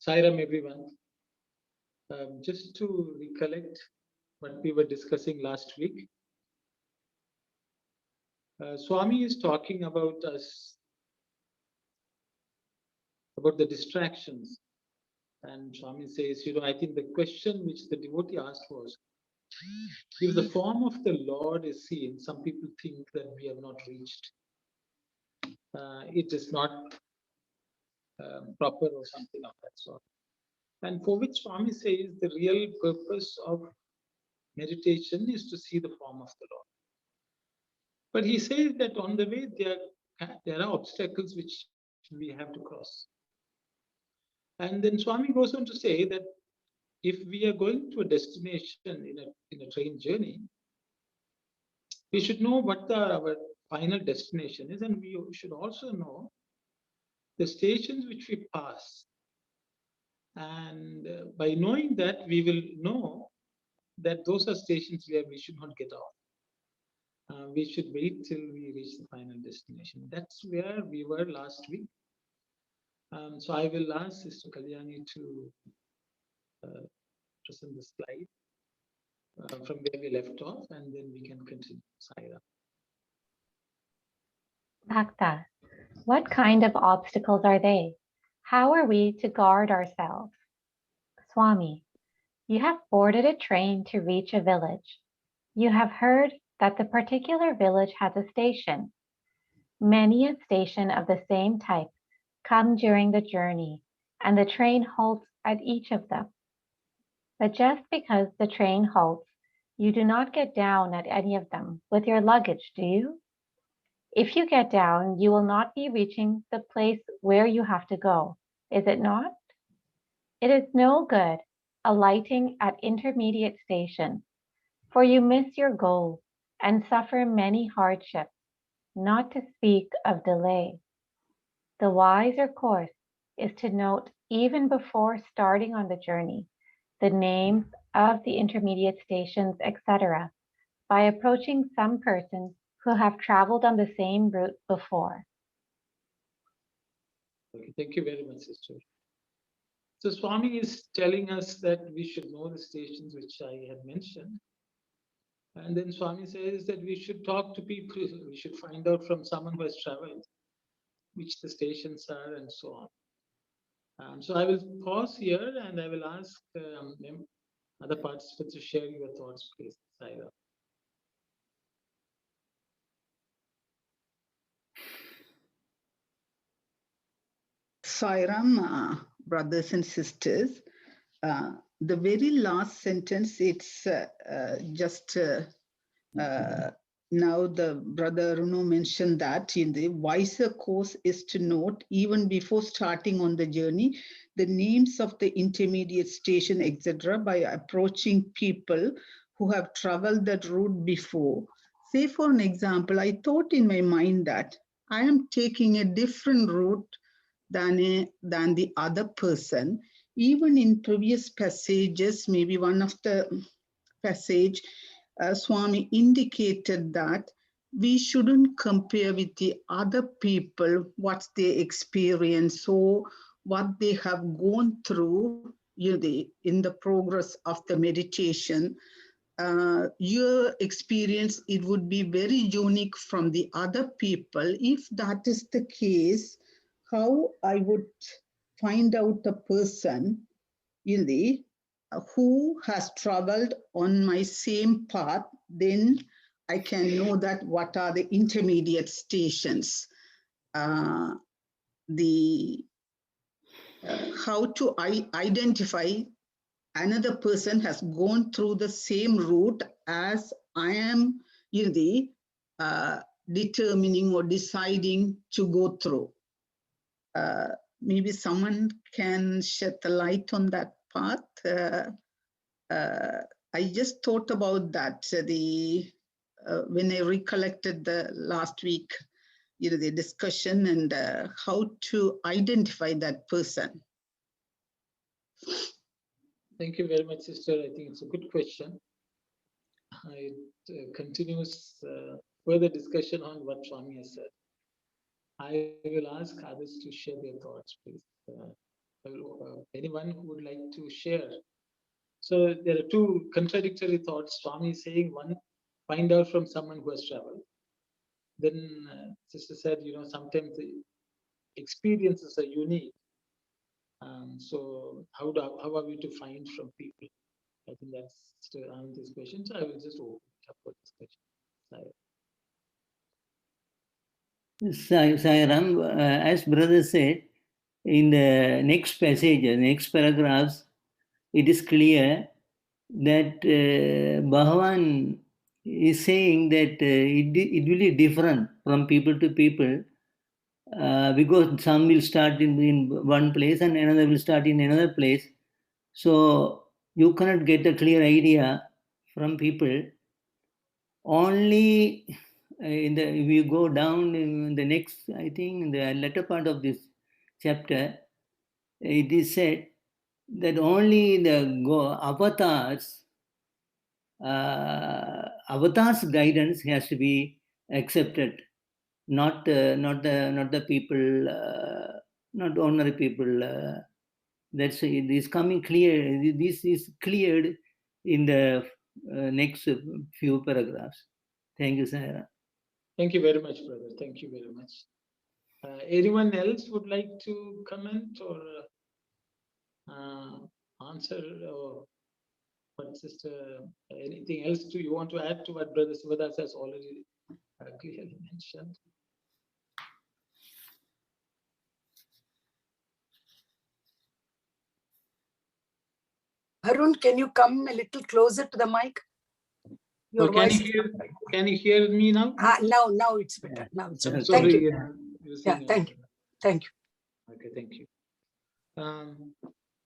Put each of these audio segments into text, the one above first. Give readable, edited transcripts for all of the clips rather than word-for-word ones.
Sairam, everyone. Just to recollect what we were discussing last week, Swami is talking about us, about the distractions. And Swami says, I think the question which the devotee asked was, if the form of the Lord is seen, some people think that we have not reached. It is not proper or something of that sort. And for which Swami says the real purpose of meditation is to see the form of the Lord. But he says that on the way there are obstacles which we have to cross. And then Swami goes on to say that if we are going to a destination in a train journey, we should know what our final destination is, and we should also know the stations which we pass. And by knowing that, we will know that those are stations where we should not get off. We should wait till we reach the final destination. That's where we were last week. So I will ask Sister Kalyani to present the slide from where we left off, and then we can continue. Saira. Bhakta, what kind of obstacles are they? How are we to guard ourselves? Swami, you have boarded a train to reach a village. You have heard that the particular village has a station. Many a station of the same type come during the journey, and the train halts at each of them. But just because the train halts, you do not get down at any of them with your luggage, do you? If you get down, you will not be reaching the place where you have to go, is it not? It is no good alighting at intermediate stations, for you miss your goal and suffer many hardships, not to speak of delay. The wiser course is to note, even before starting on the journey, the names of the intermediate stations, etc., by approaching some person who have traveled on the same route before. Okay, thank you very much, Sister. So Swami is telling us that we should know the stations which I had mentioned. And then Swami says that we should talk to people, we should find out from someone who has traveled which the stations are and so on. So I will pause here and I will ask other participants to share your thoughts, please. Saira. Sairam, brothers and sisters, the very last sentence, it's just now the brother Runo mentioned that in the wiser course is to note, even before starting on the journey, the names of the intermediate station, etc., by approaching people who have traveled that route before. Say, for an example, I thought in my mind that I am taking a different route than the other person. Even in previous passages, maybe one of the passage, Swami indicated that we shouldn't compare with the other people what they experience or what they have gone through in the progress of the meditation. Your experience, it would be very unique from the other people. If that is the case, how I would find out a person who has traveled on my same path, then I can know that what are the intermediate stations. How to identify another person has gone through the same route as I am determining or deciding to go through. Maybe someone can shed the light on that path. I just thought about that when I recollected the last week, the discussion and how to identify that person. Thank you very much, Sister. I think it's a good question. It continues further discussion on what Swami has said. I will ask others to share their thoughts, please. anyone who would like to share? So there are two contradictory thoughts. Swami is saying one, find out from someone who has traveled. Then sister said, sometimes the experiences are unique. So how are we to find from people? I think that's to answer this question. So I will just open it up for discussion. Sairam, as brother said, in the next passage, next paragraphs, it is clear that Bhagawan is saying that it will be different from people to people because some will start in one place and another will start in another place. So you cannot get a clear idea from people. Only if you go down in the next, I think, in the latter part of this chapter, it is said that only the avatars guidance has to be accepted, not the people, not ordinary people. That's it is coming clear. This is cleared in the next few paragraphs. Thank you, Sarah. Thank you very much, brother. Thank you very much. Anyone else would like to comment or answer, or what, sister? Anything else you want to add to what Brother Sivadas has already clearly mentioned? Arun, can you come a little closer to the mic? Your can voice. Can you hear me now? Now it's better. Now it's better. Sorry, Thank you. Yeah, thank you. Thank you. Okay, thank you.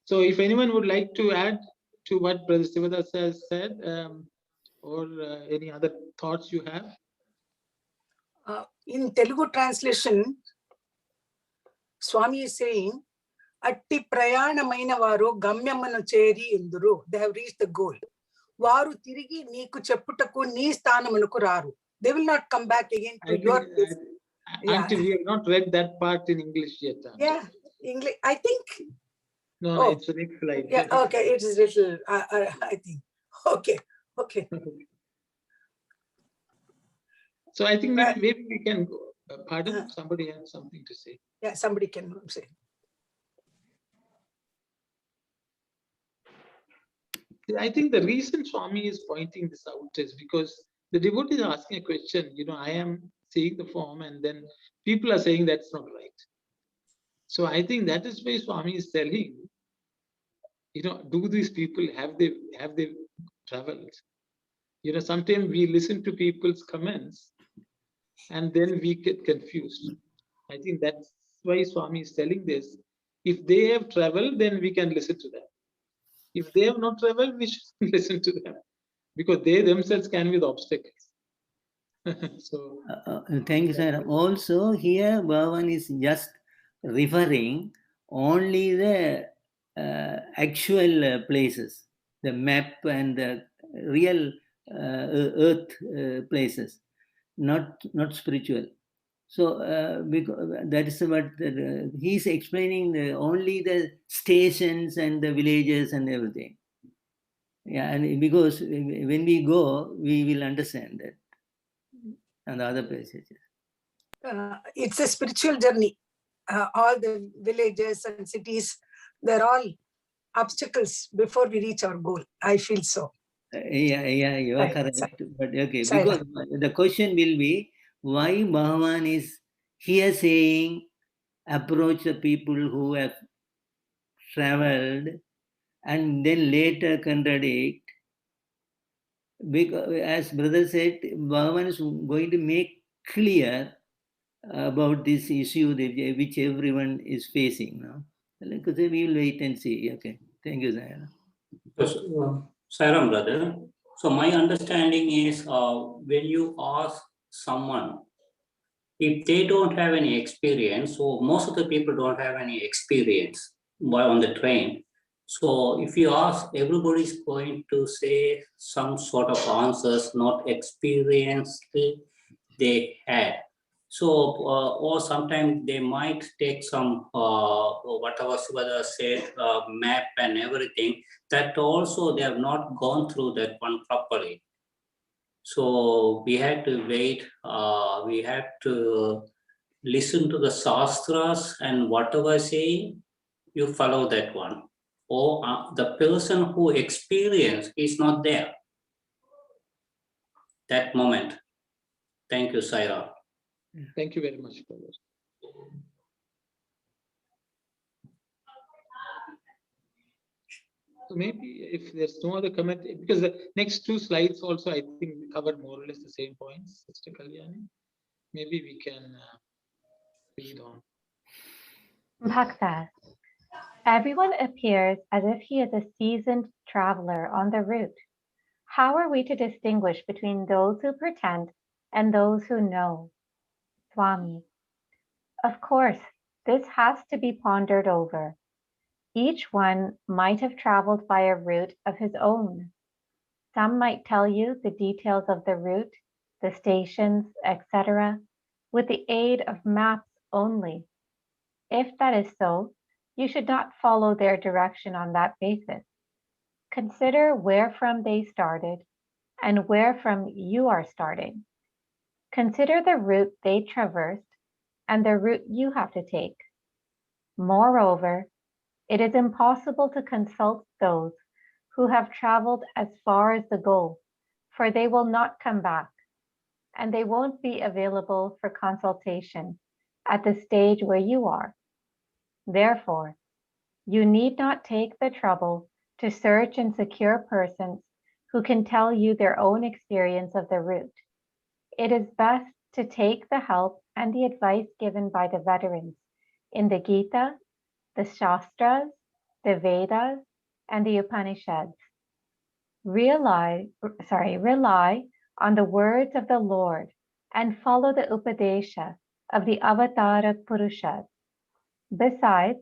So if anyone would like to add to what Brother Sivadas has said, or any other thoughts you have? In Telugu translation, Swami is saying, Atti prayanaమైన వారు గమ్యమును చేరి ఎందురు. They have reached the goal. వారు తిరిగి నీకు చెప్పుటకు నీ స్థానమునకు రారు. They will not come back again to your place. Until we have not read that part in English yet. Yeah, English. I think. No, it's the next slide. Yeah, okay, it is little. I think. Okay. So I think maybe we can go. Pardon, somebody has something to say. Yeah, somebody can say. I think the reason Swami is pointing this out is because the devotee is asking a question. I am seeing the form, and then people are saying that's not right. So I think that is why Swami is telling, do these people have they traveled? Sometimes we listen to people's comments and then we get confused. I think that's why Swami is telling this. If they have traveled, then we can listen to them. If they have not traveled, we should listen to them, because they themselves can be the obstacles. So thank you, sir. Also, here Bhagavan is just referring only the actual places, the map and the real earth places, not spiritual. So because that is what he's explaining, only the stations and the villages and everything. Yeah, and because when we go, we will understand that and the other places. It's a spiritual journey. All the villages and cities, they're all obstacles before we reach our goal. I feel so. Yeah, you are correct. But okay, because the question will be, why Bhagavan is here saying approach the people who have traveled and then later contradict? Because as brother said, Bhagavan is going to make clear about this issue which everyone is facing now. Because we will wait and see. Okay, thank you, Sayana. Yes, Sairam, brother. So my understanding is when you ask someone, if they don't have any experience, so most of the people don't have any experience on the train. So if you ask, everybody's going to say some sort of answers, not experienced they had. So, or sometimes they might take some, whatever Subhadra said, map and everything, that also they have not gone through that one properly. So we had to wait, we had to listen to the Shastras and whatever saying, you follow that one. Or the person who experienced is not there that moment. Thank you, Saira. Thank you very much, brother. So maybe if there's no other comment, because the next two slides also, I think, cover more or less the same points, Sister Kalyani. Maybe we can read on. Bhakta. Everyone appears as if he is a seasoned traveler on the route. How are we to distinguish between those who pretend and those who know? Swami. Of course, this has to be pondered over. Each one might have traveled by a route of his own. Some might tell you the details of the route, the stations, etc., with the aid of maps only. If that is so, you should not follow their direction on that basis. Consider where from they started and where from you are starting. Consider the route they traversed and the route you have to take. Moreover, it is impossible to consult those who have traveled as far as the goal, for they will not come back, and they won't be available for consultation at the stage where you are. Therefore, you need not take the trouble to search and secure persons who can tell you their own experience of the route. It is best to take the help and the advice given by the veterans in the Gita, the Shastras, the Vedas, and the Upanishads. Rely on the words of the Lord and follow the Upadesha of the Avatara Purushas. Besides,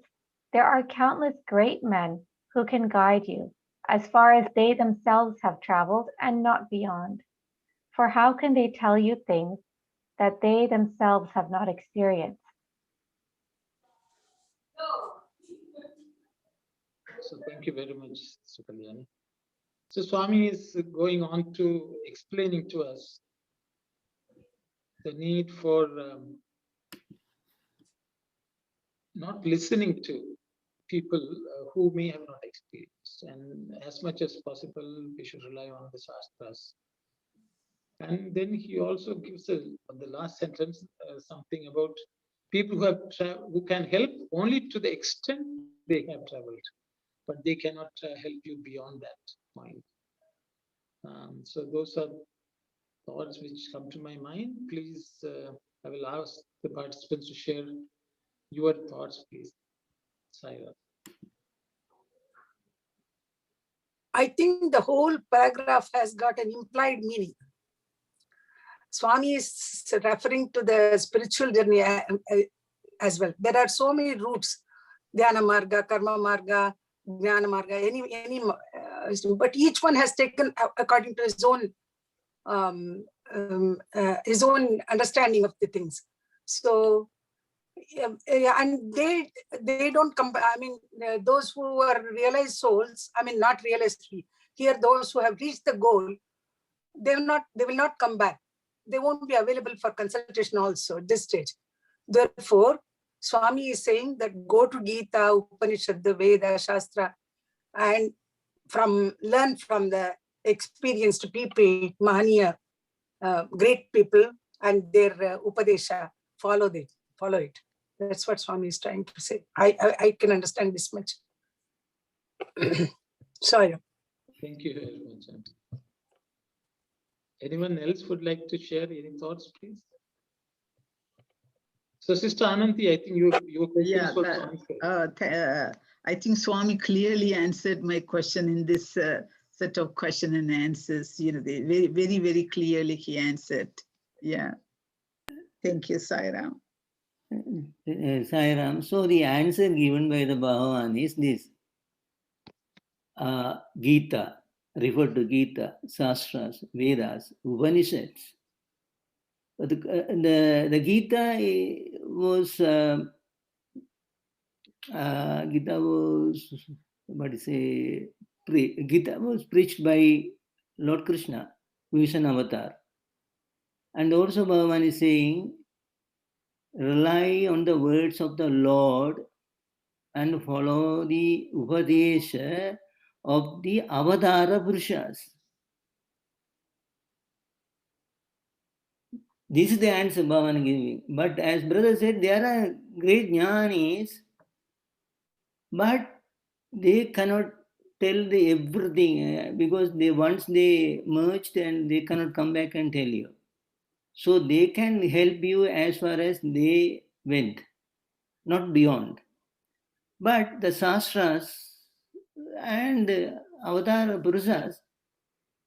there are countless great men who can guide you as far as they themselves have traveled and not beyond. For how can they tell you things that they themselves have not experienced? So thank you very much, Sister Kalyani. So Swami is going on to explaining to us the need for not listening to people who may have not experienced, and as much as possible we should rely on the Shastras. And then he also gives on the last sentence something about people who can help only to the extent they have traveled, but they cannot help you beyond that point. So those are thoughts which come to my mind. Please, I will ask the participants to share your thoughts, please. Saira. I think the whole paragraph has got an implied meaning. Swami is referring to the spiritual journey as well. There are so many routes: Dhyana Marga, Karma Marga, Jnana Marga, any, but each one has taken according to his own understanding of the things. So, and they don't come. I mean, those who are realized souls. I mean, not realized here. Those who have reached the goal, they will not come back. They won't be available for consultation also at this stage. Therefore, Swami is saying that go to Gita, Upanishad, the Veda, Shastra, and learn from the experienced people, Mahaniya, great people, and their Upadesha. Follow it. That's what Swami is trying to say. I can understand this much. Sorry. Thank you very much. Anyone else would like to share any thoughts, please? So, Sister Ananti, I think your question was I think Swami clearly answered my question in this set of question and answers. You know, they very, very, very clearly he answered. Yeah. Thank you, Sairam. Sairam. So the answer given by the Bhagawan is this. Gita, refer to Gita, Shastras, Vedas, Upanishads. The Gita was what is say? Gita was preached by Lord Krishna, who is an avatar, and also Bhagavan is saying, rely on the words of the Lord and follow the Upadesha of the Avatara Purushas. This is the answer Bhagavan giving. But as brother said, there are great jnanis, but they cannot tell the everything because they once they merged and they cannot come back and tell you. So they can help you as far as they went, not beyond. But the Sastras and Avatar Purushas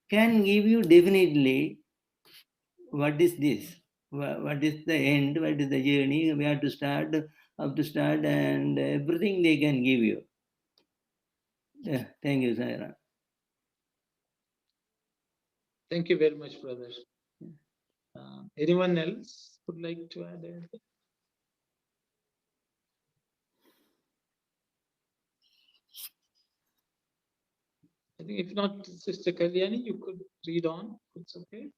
can give you definitely what is this, what is the end, what is the journey, we have to start, how to start, and everything they can give you. Yeah, thank you, Saira. Thank you very much, brother. Anyone else would like to add anything? I think if not, Sister Kalyani, you could read on. It's okay.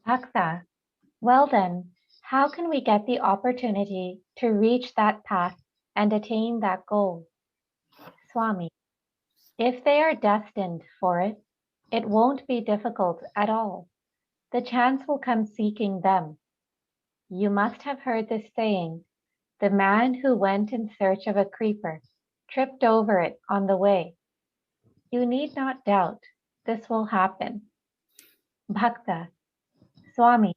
Bhakta, well then, how can we get the opportunity to reach that path and attain that goal? Swami, if they are destined for it, it won't be difficult at all. The chance will come seeking them. You must have heard this saying, the man who went in search of a creeper tripped over it on the way. You need not doubt, this will happen. Bhakta, Swami,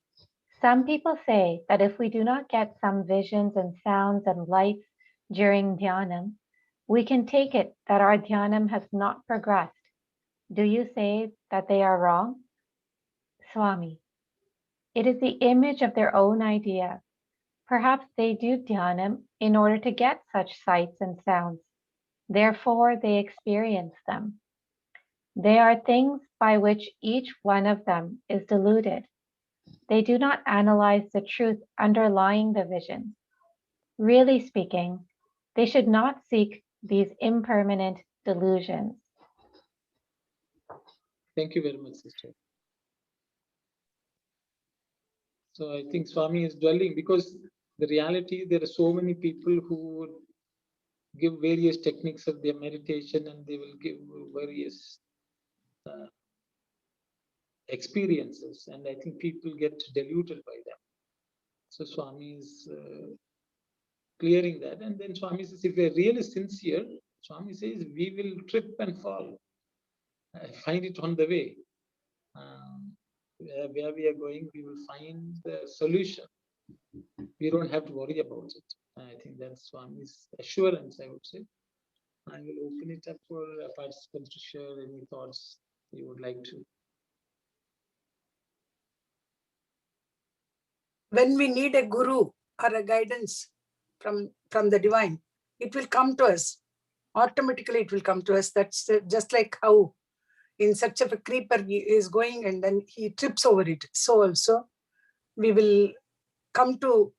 some people say that if we do not get some visions and sounds and lights during dhyanam, we can take it that our dhyanam has not progressed. Do you say that they are wrong? Swami, it is the image of their own idea. Perhaps they do dhyanam in order to get such sights and sounds. Therefore, they experience them. They are things by which each one of them is deluded. They do not analyze the truth underlying the vision. Really speaking, they should not seek these impermanent delusions. Thank you very much, sister. So I think Swami is dwelling because the reality, there are so many people who would give various techniques of their meditation and they will give various experiences, and I think people get deluded by them. So Swami is clearing that, and then Swami says, if we're really sincere, Swami says, we will trip and fall. I find it on the way. Where we are going, we will find the solution. We don't have to worry about it. I think that's Swami's assurance, I would say. I will open it up for participants to share any thoughts you would like to. When we need a guru or a guidance from the divine, it will come to us. Automatically, it will come to us. That's just like how in search of a creeper he is going and then he trips over it. So also, we will come to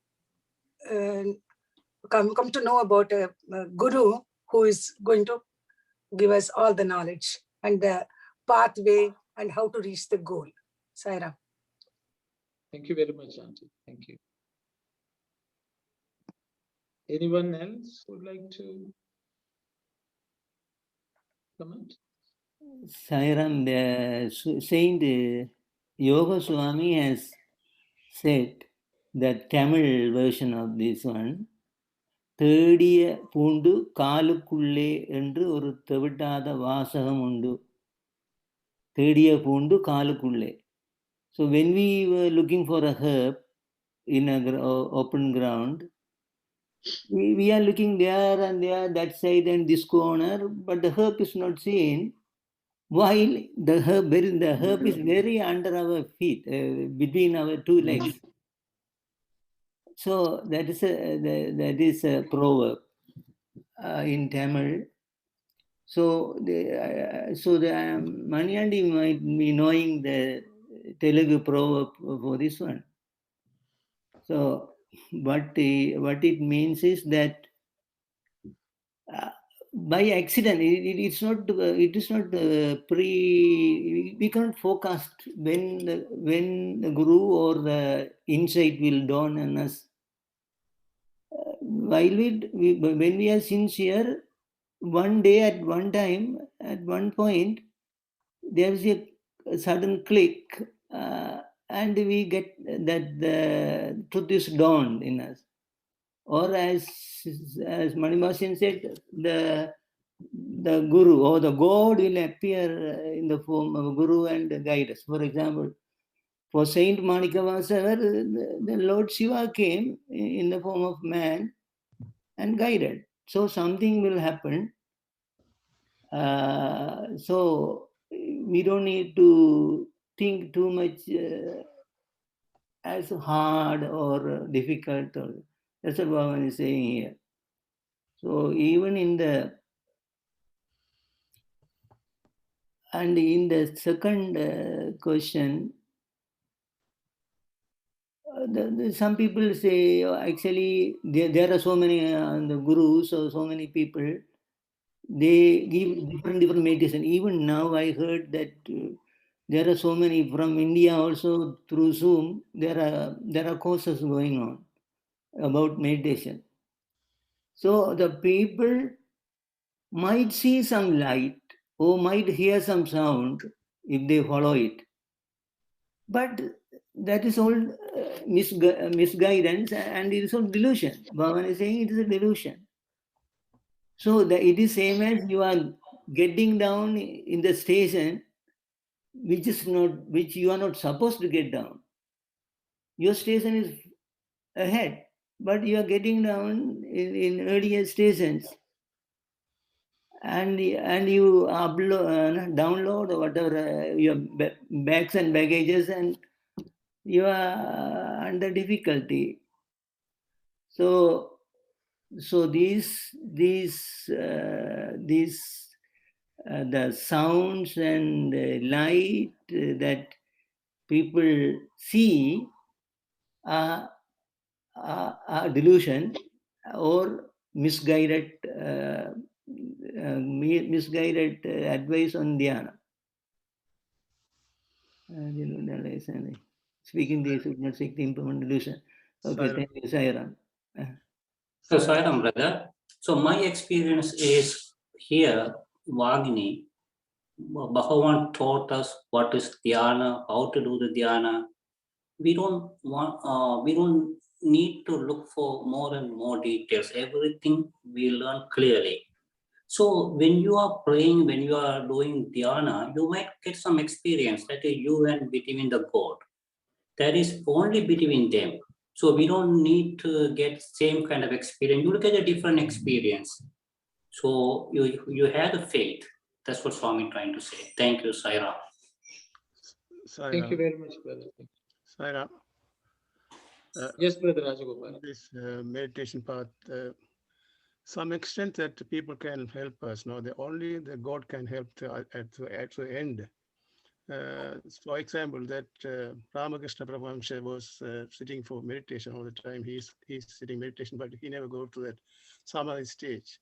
come to know about a guru who is going to give us all the knowledge and the pathway and how to reach the goal. Saira. Thank you very much, Auntie. Thank you. Anyone else would like to comment? Sairam, the Saint Yoga Swami has said that Tamil version of this one, தேடிய பூண்டு காலுக்குள்ளே என்று ஒரு தெவிட்டாத வாசகம் உண்டு. தேடிய பூண்டு காலுக்குள்ளே. So when we were looking for a herb in an open ground, we are looking there and there, that side and this corner, but the herb is not seen. While the herb is very under our feet, between our two legs. So that is a proverb in Tamil. So the Maniandi might be knowing the Telugu proverb for this one. So what it means is that by accident, it is not we cannot forecast when the guru or the insight will dawn on us. While when we are sincere, one day at one time, at one point, there is a sudden click, and we get that the truth is dawned in us. Or as Manimasian said, the guru or the God will appear in the form of a guru and guide us. For example, for Saint Manikavasavar, the Lord Shiva came in the form of man and guided. So something will happen. So we don't need to think too much as hard or difficult. That's what Bhagavan is saying here. So even in the second question, some people say, actually there are so many the gurus or so many people, they give different meditation. Even now I heard that there are so many from India also through Zoom. There are courses going on about meditation. So the people might see some light or might hear some sound if they follow it. But that is all misguidance, and it is all delusion. Bhagavan is saying it is a delusion. So it is same as you are getting down in the station, which you are not supposed to get down. Your station is ahead, but you are getting down in earlier stations, and you download or whatever your bags and baggages, and you are under difficulty. So these the sounds and light that people see are delusion or misguided advice on dhyana. Speaking this would not seek the implement delusion. Okay, thank you, Sairam. So, Sairam, brother. So, my experience is here, Vagni, Bhagavan taught us what is dhyana, how to do the dhyana. We don't need to look for more and more details. Everything we learn clearly. So when you are praying, when you are doing dhyana, you might get some experience that is you and between the God. That is only between them. So we don't need to get same kind of experience. You will get a different experience. So you have the faith. That's what Swami trying to say. Thank you, Saira. Thank you very much, brother. Saira. Yes, brother Rajagopal. This meditation path, some extent that people can help us. No, only the God can help at the end. For example, that Ramakrishna Paramahamsa was sitting for meditation all the time. He's sitting meditation, but he never go to that samadhi stage.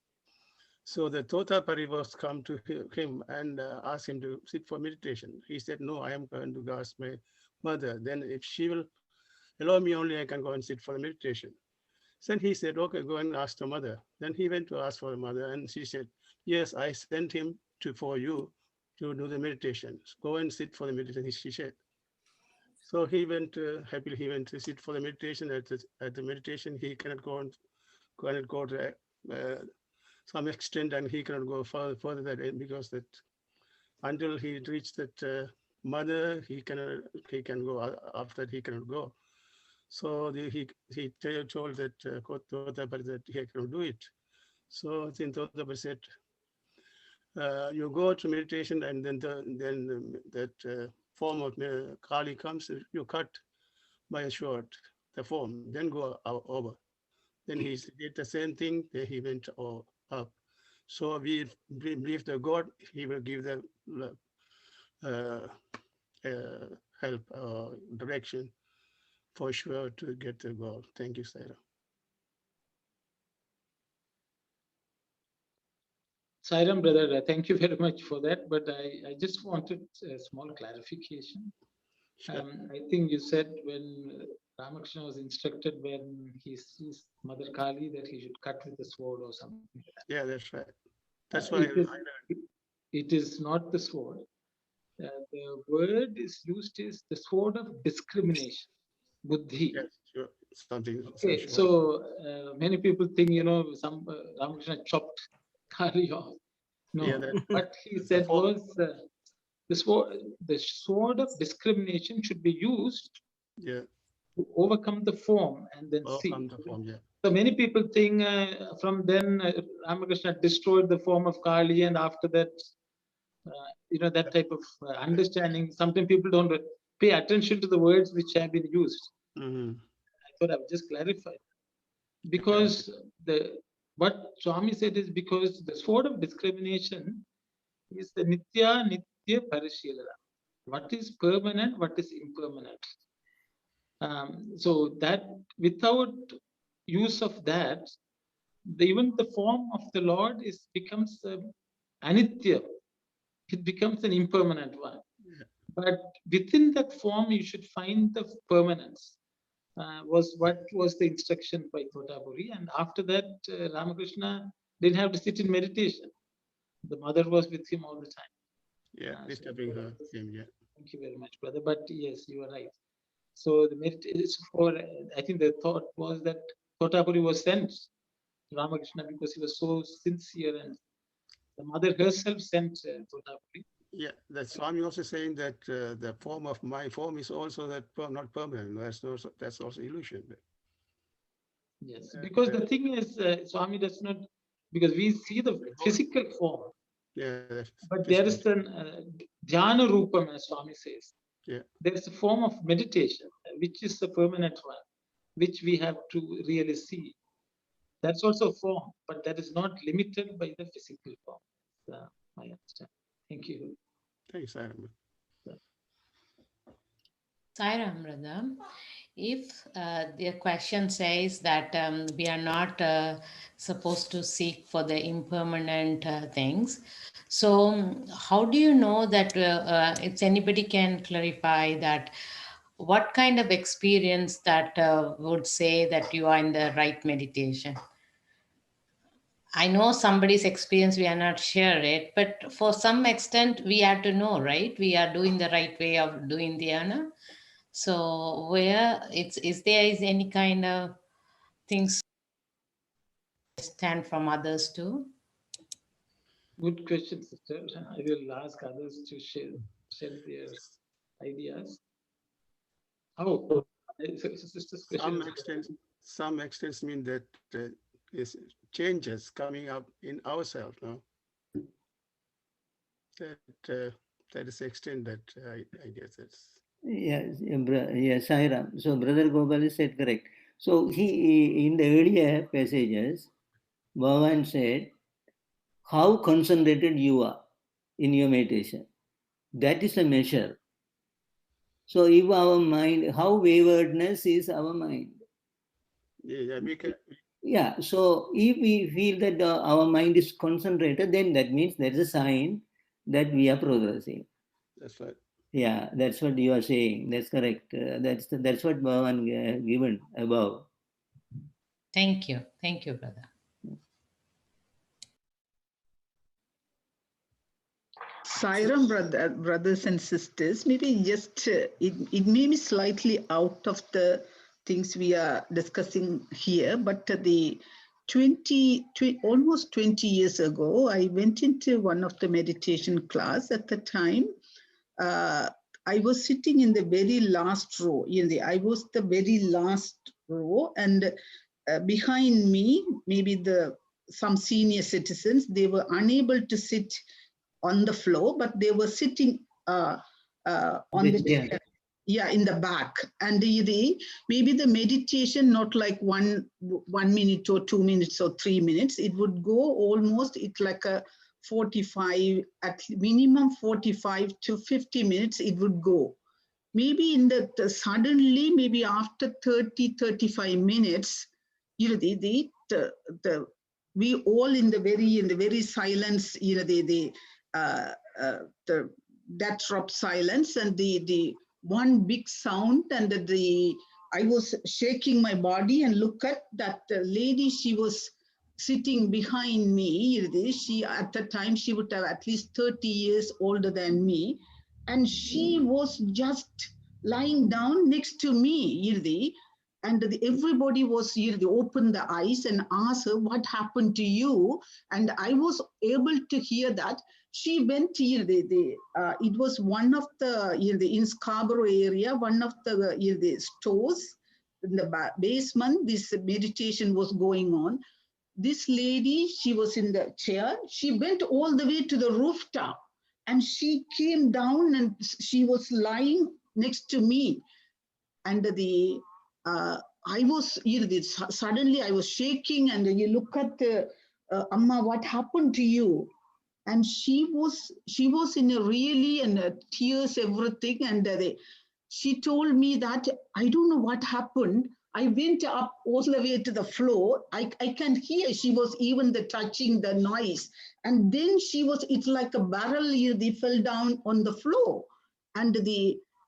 So the Totapari was come to him and asked him to sit for meditation. He said, "No, I am going to ask my mother. Then if she will allow me, only I can go and sit for the meditation." Then he said, "Okay, go and ask the mother." Then he went to ask for the mother, and she said, "Yes, I sent him for you to do the meditation. Go and sit for the meditation," she said. So he went happily. He went to sit for the meditation. At the meditation, he cannot go to some extent, and he cannot go further that because that until he reached that mother, he can go. After that, he cannot go. So he told that Totapari that he cannot do it. So then Totapari said, "You go to meditation, and then that form of Kali comes. You cut by a sword the form, then go over." Then he did the same thing. Then he went up. So we believe the God, he will give the help direction for sure to get the goal. Thank you, Sarah. Sairam, brother, thank you very much for that. But I just wanted a small clarification. Sure. I think you said when Ramakrishna was instructed when he sees Mother Kali that he should cut with a sword or something like that. Yeah, that's right. That's Uh, why it is- It is not the sword. The word is used is the sword of discrimination, buddhi. yes, sure. Something. Okay, sure. so many people think, some Ramakrishna chopped Kali off. No, Yeah, that- what he the said form- was the sword of discrimination should be used yeah, to overcome the form and then see. from the form, yeah. So many people think from then Ramakrishna destroyed the form of Kali, and after that, that type of understanding. Sometimes people don't pay attention to the words which have been used. Mhm. I thought I would just clarify. Because what Swami said is because the sword of discrimination is the nitya parishilana. What is permanent, what is impermanent. So that without use of that, even the form of the Lord becomes anitya. It becomes an impermanent one. But within that form, you should find the permanence. Was what was the instruction by Thotapuri. And after that, Ramakrishna didn't have to sit in meditation. The mother was with him all the time. Yeah, so disturbing her. Yeah. Thank you very much, brother. But yes, you are right. So the meditation for, I think the thought was that Thotapuri was sent to Ramakrishna because he was so sincere, and the mother herself sent Thotapuri. Yeah, that Swami also saying that the form of my form is also that not permanent. That's also illusion. Yes, because the thing is, Swami does not, because we see the physical form, Yeah, but there is an dhyana rupam, as Swami says. Yeah. There is a form of meditation, which is the permanent one, which we have to really see. That's also a form, but that is not limited by the physical form. I understand. Thank you. Thanks, Aaron. Sairam, brother. If the question says that we are not supposed to seek for the impermanent things, so how do you know that if anybody can clarify that what kind of experience that would say that you are in the right meditation? I know somebody's experience, we are not sure it, but for some extent we have to know, right? We are doing the right way of doing dhyana. So where is there any kind of things stand from others too? Good question, sister. I will ask others to share their ideas. Oh, sister's question. Some extents mean that is changes coming up in ourselves. No, that is the extent that I guess it's. Yes, Sairam. So Brother Gopal said correct. So he in the earlier passages, Bhagawan said, how concentrated you are in your meditation. That is a measure. So if our mind, how waywardness is our mind. Yeah, we can. Yeah, so if we feel that our mind is concentrated, then that means there is a sign that we are progressing. That's right. Yeah, that's what you are saying. That's correct. That's what Bhagavan given above. Thank you, brother. Sairam, brothers and sisters, maybe just it may be slightly out of the things we are discussing here, but the almost 20 years ago, I went into one of the meditation class. At the time, I was sitting in the very last row. I was the very last row, and behind me, maybe some senior citizens, they were unable to sit on the floor, but they were sitting on the chair. Yeah, in the back. And maybe the meditation, not like 1 minute or 2 minutes or 3 minutes, it would go almost, it's like a 45, at minimum 45 to 50 minutes it would go. maybe in suddenly, maybe after 30-35 minutes, you know, we all in the very silence, you know, that drop silence, and the one big sound, and I was shaking my body and look at that lady. She was sitting behind me. She, at the time, she would have at least 30 years older than me. And she was just lying down next to me. And everybody was, open the eyes and ask her, what happened to you? And I was able to hear that. She went, it was one of the, in Scarborough area, one of the stores in the basement, this meditation was going on. This lady, she was in the chair. She went all the way to the rooftop and she came down and she was lying next to me. And I was, suddenly I was shaking, and you look at Amma, what happened to you? And she was in a really, and tears, everything. And she told me that, I don't know what happened. I went up all the way to the floor. I can hear she was even touching the noise. And then it's like a barrel, they fell down on the floor. And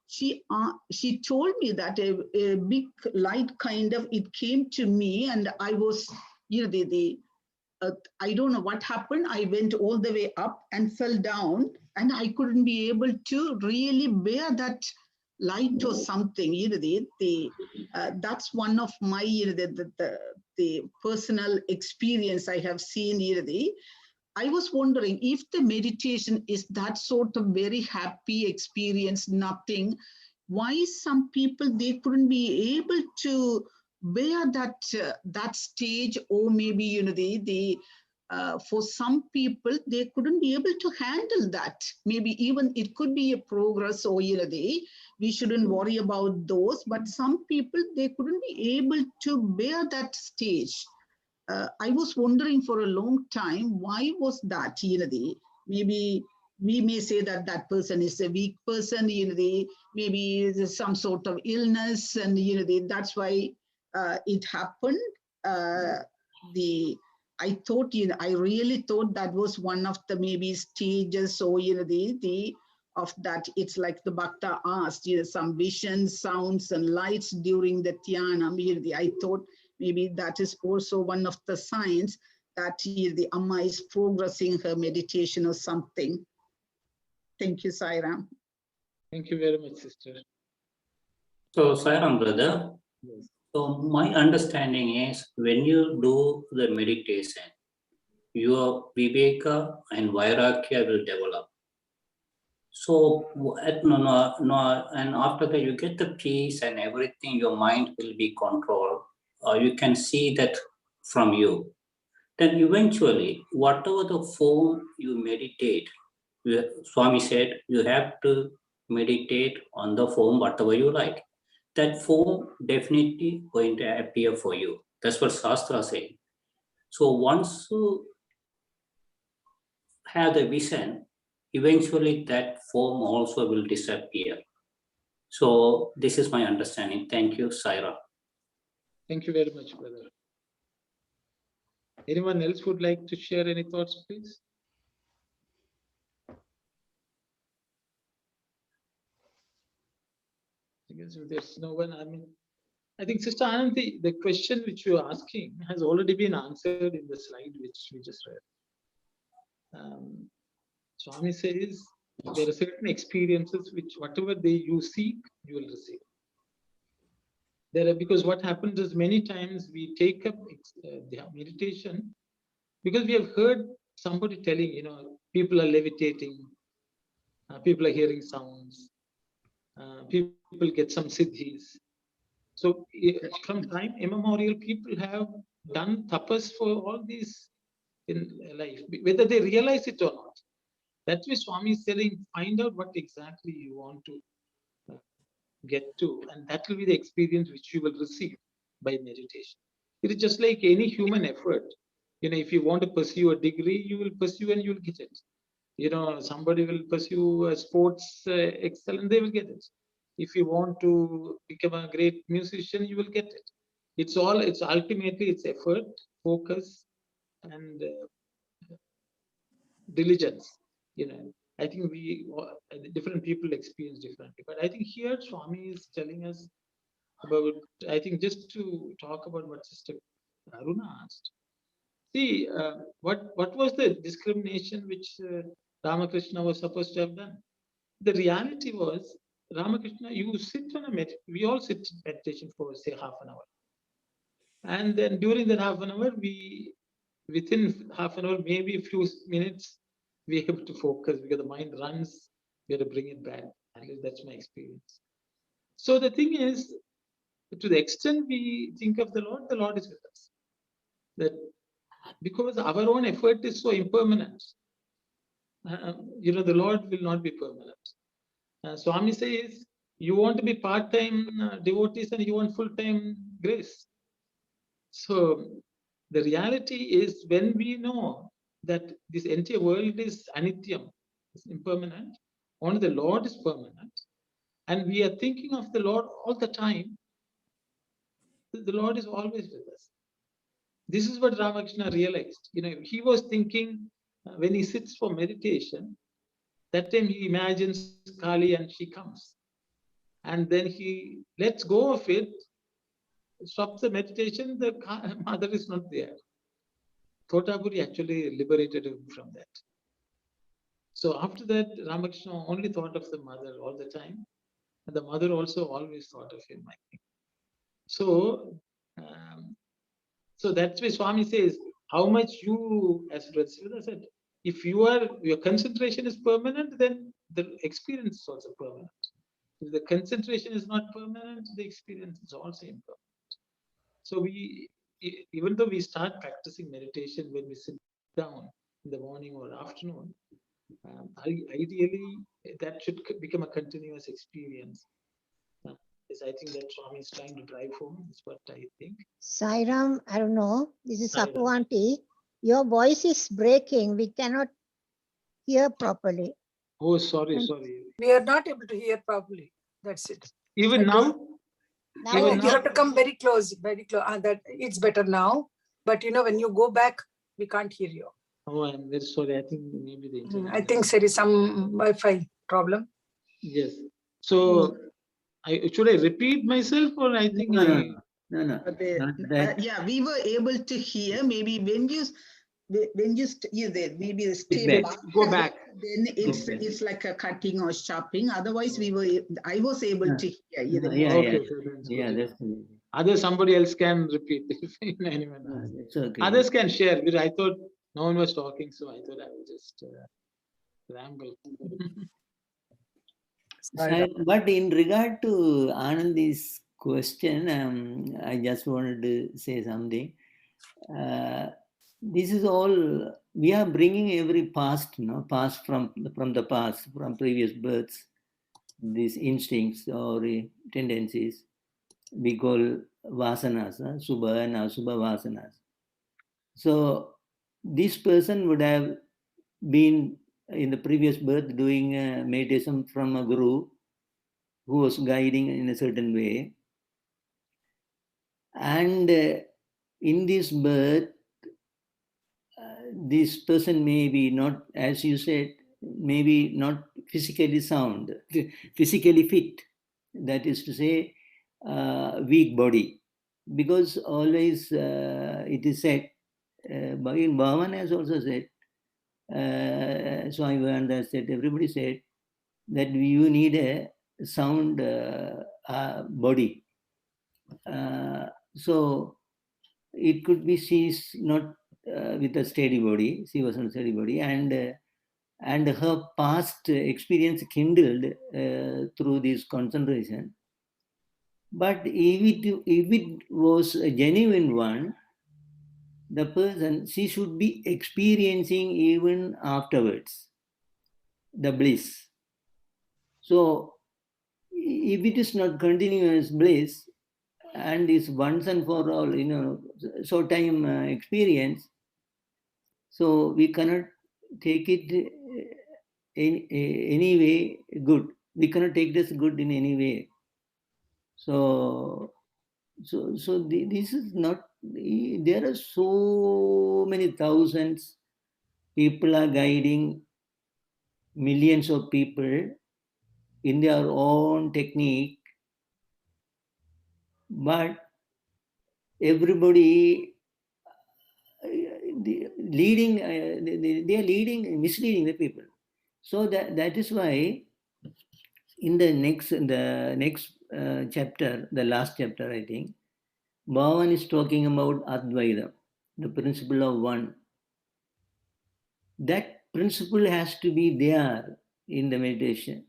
she told me that a big light kind of, it came to me, and I was, I don't know what happened. I went all the way up and fell down, and I couldn't be able to really bear that light or something. That's one of my, the personal experience I have seen. I was wondering if the meditation is that sort of very happy experience, nothing, why some people, they couldn't be able to bear that stage, or maybe, for some people, they couldn't be able to handle that. Maybe even it could be a progress, or, we shouldn't worry about those, but some people, they couldn't be able to bear that stage. I was wondering for a long time, why was that? Maybe we may say that that person is a weak person, maybe there's some sort of illness, and that's why it happened. I thought, I really thought that was one of the maybe stages, or of that. It's like the Bhakta asked, some visions, sounds, and lights during the Dhyana. I thought maybe that is also one of the signs that the Amma is progressing her meditation or something. Thank you, Sairam. Thank you very much, sister. So, Sairam, brother, Yes. so my understanding is when you do the meditation, your viveka and vairagya will develop. So, and after that, you get the peace and everything, your mind will be controlled. You can see that from you. Then eventually, whatever the form you meditate, Swami said, you have to meditate on the form, whatever you like. That form definitely going to appear for you. That's what Shastra saying. So once you have the vision, eventually that form also will disappear. So this is my understanding. Thank you, Saira. Thank you very much, brother. Anyone else would like to share any thoughts, please? I guess if there's no one, I think, Sister Ananthi, the question which you are asking has already been answered in the slide which we just read. Swami says there are certain experiences which whatever you seek, you will receive. Because what happens is many times we take up the meditation because we have heard somebody telling, people are levitating, people are hearing sounds, people get some siddhis. So from time immemorial, people have done tapas for all these in life, whether they realize it or not. That's why Swami is telling, find out what exactly you want to get to, and that will be the experience which you will receive by meditation. It is just like any human effort. If you want to pursue a degree, you will pursue and you will get it. Somebody will pursue a sports excellence, they will get it. If you want to become a great musician, you will get it. It's ultimately it's effort, focus, and diligence. I think different people experience differently. But I think here Swami is telling us about, I think just to talk about what Sister Aruna asked. See, what was the discrimination which Ramakrishna was supposed to have done? The reality was, Ramakrishna, you sit on we all sit in meditation for say half an hour. And then during that half an hour, within half an hour, maybe a few minutes, we have to focus because the mind runs, we have to bring it back. At least that's my experience. So the thing is, to the extent we think of the Lord is with us. That because our own effort is so impermanent, the Lord will not be permanent. Swami says, you want to be part-time devotees and you want full-time grace. So the reality is, when we know that this entire world is anityam, is impermanent, only the Lord is permanent, and we are thinking of the Lord all the time, the Lord is always with us. This is what Ramakrishna realized. He was thinking when he sits for meditation, that time he imagines Kali and she comes. And then he lets go of it, stops the meditation, the mother is not there. Thotapuri actually liberated him from that. So after that, Ramakrishna only thought of the mother all the time. And the mother also always thought of him, I think. So that's why Swami says, how much you, as Siddha said, if your concentration is permanent, then the experience is also permanent. If the concentration is not permanent, the experience is also impermanent. So even though we start practicing meditation when we sit down in the morning or afternoon, ideally that should become a continuous experience. I think that Swami is trying to drive home, is what I think. Sairam, I don't know. This is Sairam. Sapu auntie. Your voice is breaking. We cannot hear properly. Oh, sorry. We are not able to hear properly. That's it. Even now? Now, You have to come very close, very close. That it's better now. But when you go back, we can't hear you. Oh, I'm very sorry. I think maybe the internet. I think there is some Wi-Fi problem. Yes. So, should I repeat myself, or I think No. Yeah, we were able to hear. Maybe when you maybe stay back, go back. Then it's like a cutting or chopping. Otherwise, I was able to hear. Okay, Yeah, definitely. Others, somebody else can repeat if anyone else. It's okay. Others can share. Because I thought no one was talking, so I thought I would just ramble. But in regard to Anandi's question, I just wanted to say something. This is all, we are bringing every past, past from the past, from previous births, these instincts or tendencies, we call vasanas, subha and asubha vasanas. So this person would have been in the previous birth doing meditation from a guru who was guiding in a certain way. And in this birth, this person may be not, as you said, maybe not physically sound, physically fit. That is to say, weak body. Because always it is said, Bhagawan has also said, Swami Vivekananda said, everybody said that you need a sound body. So it could be she's not with a steady body. She was not a steady body, and her past experience kindled through this concentration. But if it was a genuine one, the person, she should be experiencing even afterwards the bliss. So if it is not continuous bliss and is once and for all, so time experience, so we cannot take it in any way good. We cannot take this good in any way. So this is not, there are so many thousands, people are guiding millions of people in their own technique, but everybody leading, they are leading, misleading the people. So that is why in the next chapter, the last chapter, I think, Bhagawan is talking about Advaita, the principle of one. That principle has to be there in the meditation.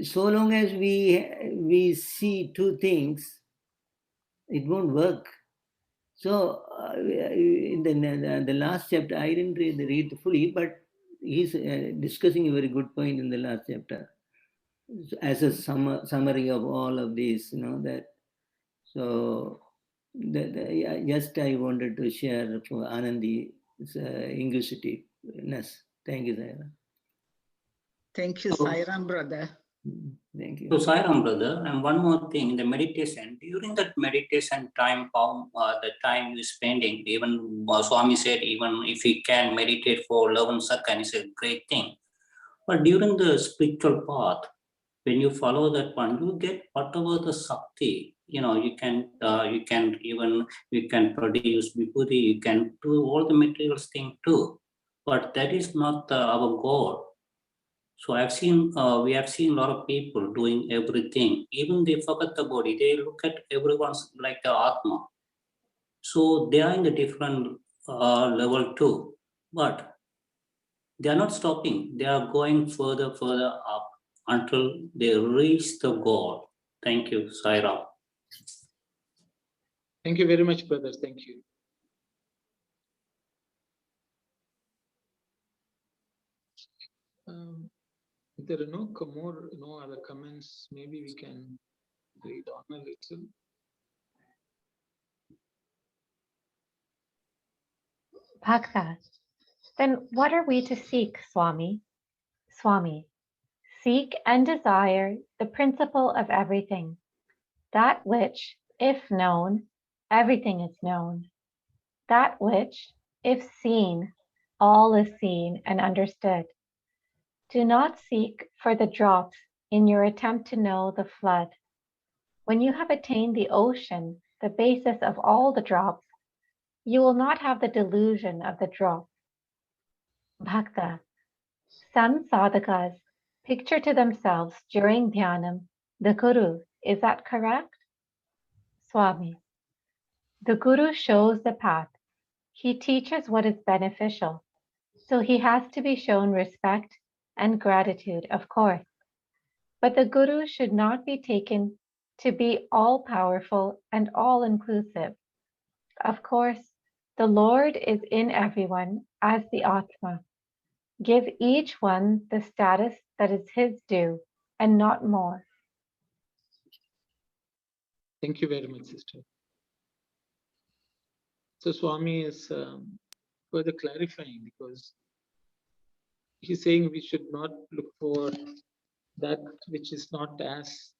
So long as we see two things, it won't work. So in the last chapter, I didn't read fully, but he's discussing a very good point in the last chapter as a summary of all of these, that. So just I wanted to share for Anandi's inquisitiveness. Thank you, Saira. Thank you, Sairam, brother. Thank you. So, Sairam, brother, and one more thing, in the meditation, during that meditation time, how the time you're spending, even Swami said, even if you can meditate for 11 seconds, it's a great thing. But during the spiritual path, when you follow that one, you get whatever the Sakti, you can produce Vibhuti, you can do all the material things too. But that is not our goal. So we have seen a lot of people doing everything. Even they forget the body. They look at everyone's like the Atma. So they are in the different level too. But they are not stopping. They are going further up until they reach the goal. Thank you, Saira. Thank you very much, brother. Thank you. If there are no other comments, maybe we can read on a little. Bhakta, then what are we to seek, Swami? Swami, seek and desire the principle of everything, that which, if known, everything is known, that which, if seen, all is seen and understood. Do not seek for the drops in your attempt to know the flood. When you have attained the ocean, the basis of all the drops, you will not have the delusion of the drop. Bhakta, some sadhakas picture to themselves during dhyanam the Guru. Is that correct? Swami, the Guru shows the path. He teaches what is beneficial. So he has to be shown respect and gratitude, of course. But the Guru should not be taken to be all-powerful and all-inclusive. Of course, the Lord is in everyone as the Atma. Give each one the status that is his due and not more. Thank you very much, sister. So Swami is further clarifying, because he's saying we should not look for that which is not as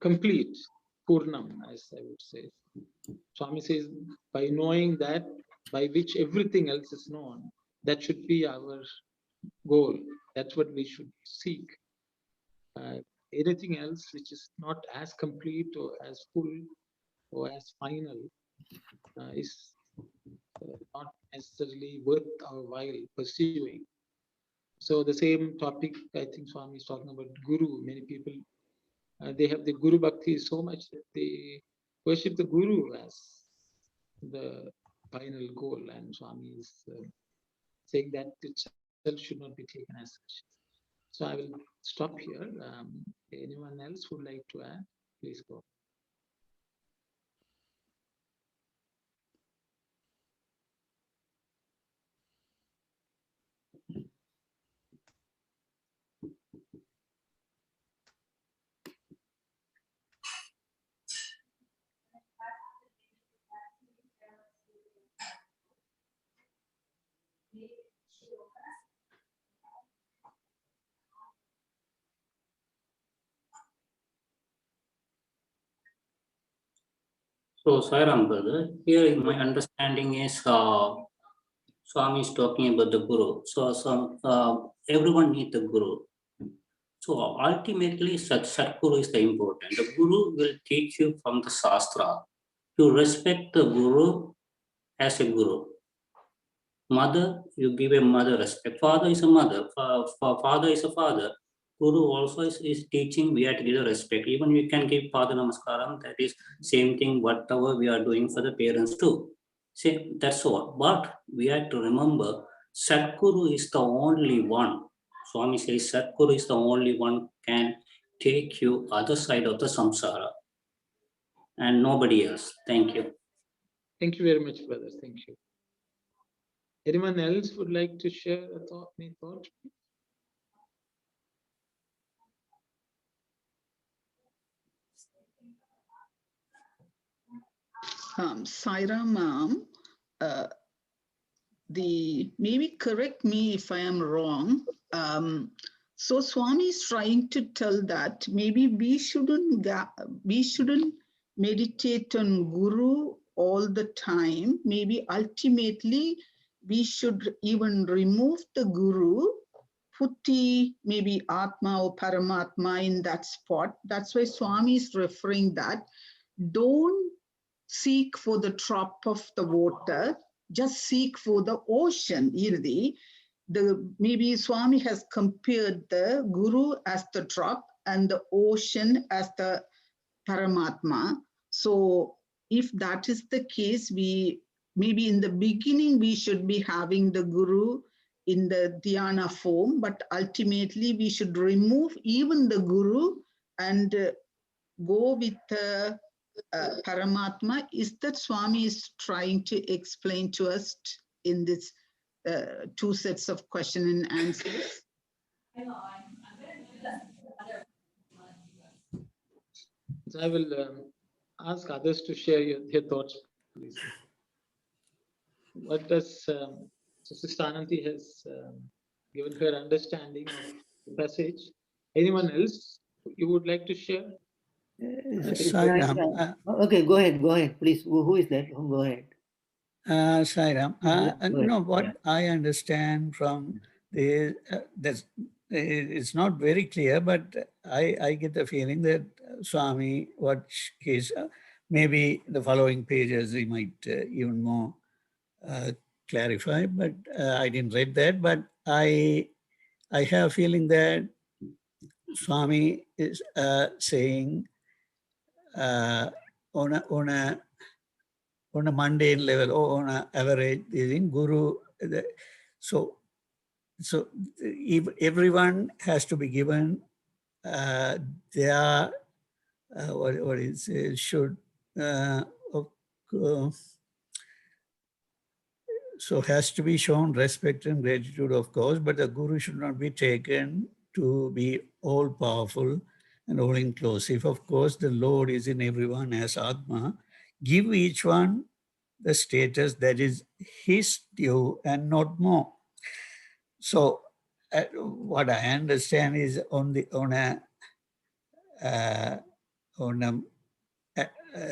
complete, Purnam, as I would say. Swami says, by knowing that by which everything else is known, that should be our goal. That's what we should seek. Anything else which is not as complete or as full or as final is not necessarily worth our while pursuing. So the same topic, I think Swami is talking about Guru. Many people, they have the Guru Bhakti so much that they worship the Guru as the final goal. And Swami is saying that itself should not be taken as such. So I will stop here. Anyone else would like to add? Please go. So, Sairam brother, here my understanding is Swami is talking about the Guru. So everyone needs the Guru. So ultimately, Satguru is the important. The Guru will teach you from the Shastra. You respect the Guru as a Guru. Mother, you give a mother respect. Father is a mother. Father is a father. Guru also is teaching we have to give the respect. Even we can give Father Namaskaram. That is same thing whatever we are doing for the parents too. See, that's all. But we have to remember Satguru is the only one. Swami says Satguru is the only one can take you other side of the samsara and nobody else. Thank you. Thank you very much, brother. Thank you. Anyone else would like to share a thought? Any thought? Saira ma'am, maybe correct me if I am wrong. So Swami is trying to tell that maybe we shouldn't meditate on Guru all the time. Maybe ultimately we should even remove the Guru, put maybe Atma or Paramatma in that spot. That's why Swami is referring that. Don't seek for the drop of the water, just seek for the ocean. Maybe Swami has compared the Guru as the drop and the ocean as the Paramatma. So if that is the case, maybe in the beginning we should be having the Guru in the dhyana form, but ultimately we should remove even the Guru and go with Paramatma. Is that Swami is trying to explain to us in this two sets of question and answers? So I will ask others to share their thoughts, please. What does Sister Ananti has given her understanding of the passage? Anyone else you would like to share? Sairam, okay, go ahead, please. Who is that? Go ahead. Sairam, no, what I understand from the it's not very clear, but I get the feeling that Swami, what he's maybe the following pages he might even more clarify, but I didn't read that. But I have a feeling that Swami is saying on a mundane level or on an average, in Guru. So if everyone has to be given their what is should so has to be shown respect and gratitude, of course, but the Guru should not be taken to be all powerful and all inclusive. Of course, the Lord is in everyone as Atma. Give each one the status that is his due and not more. So what I understand is on a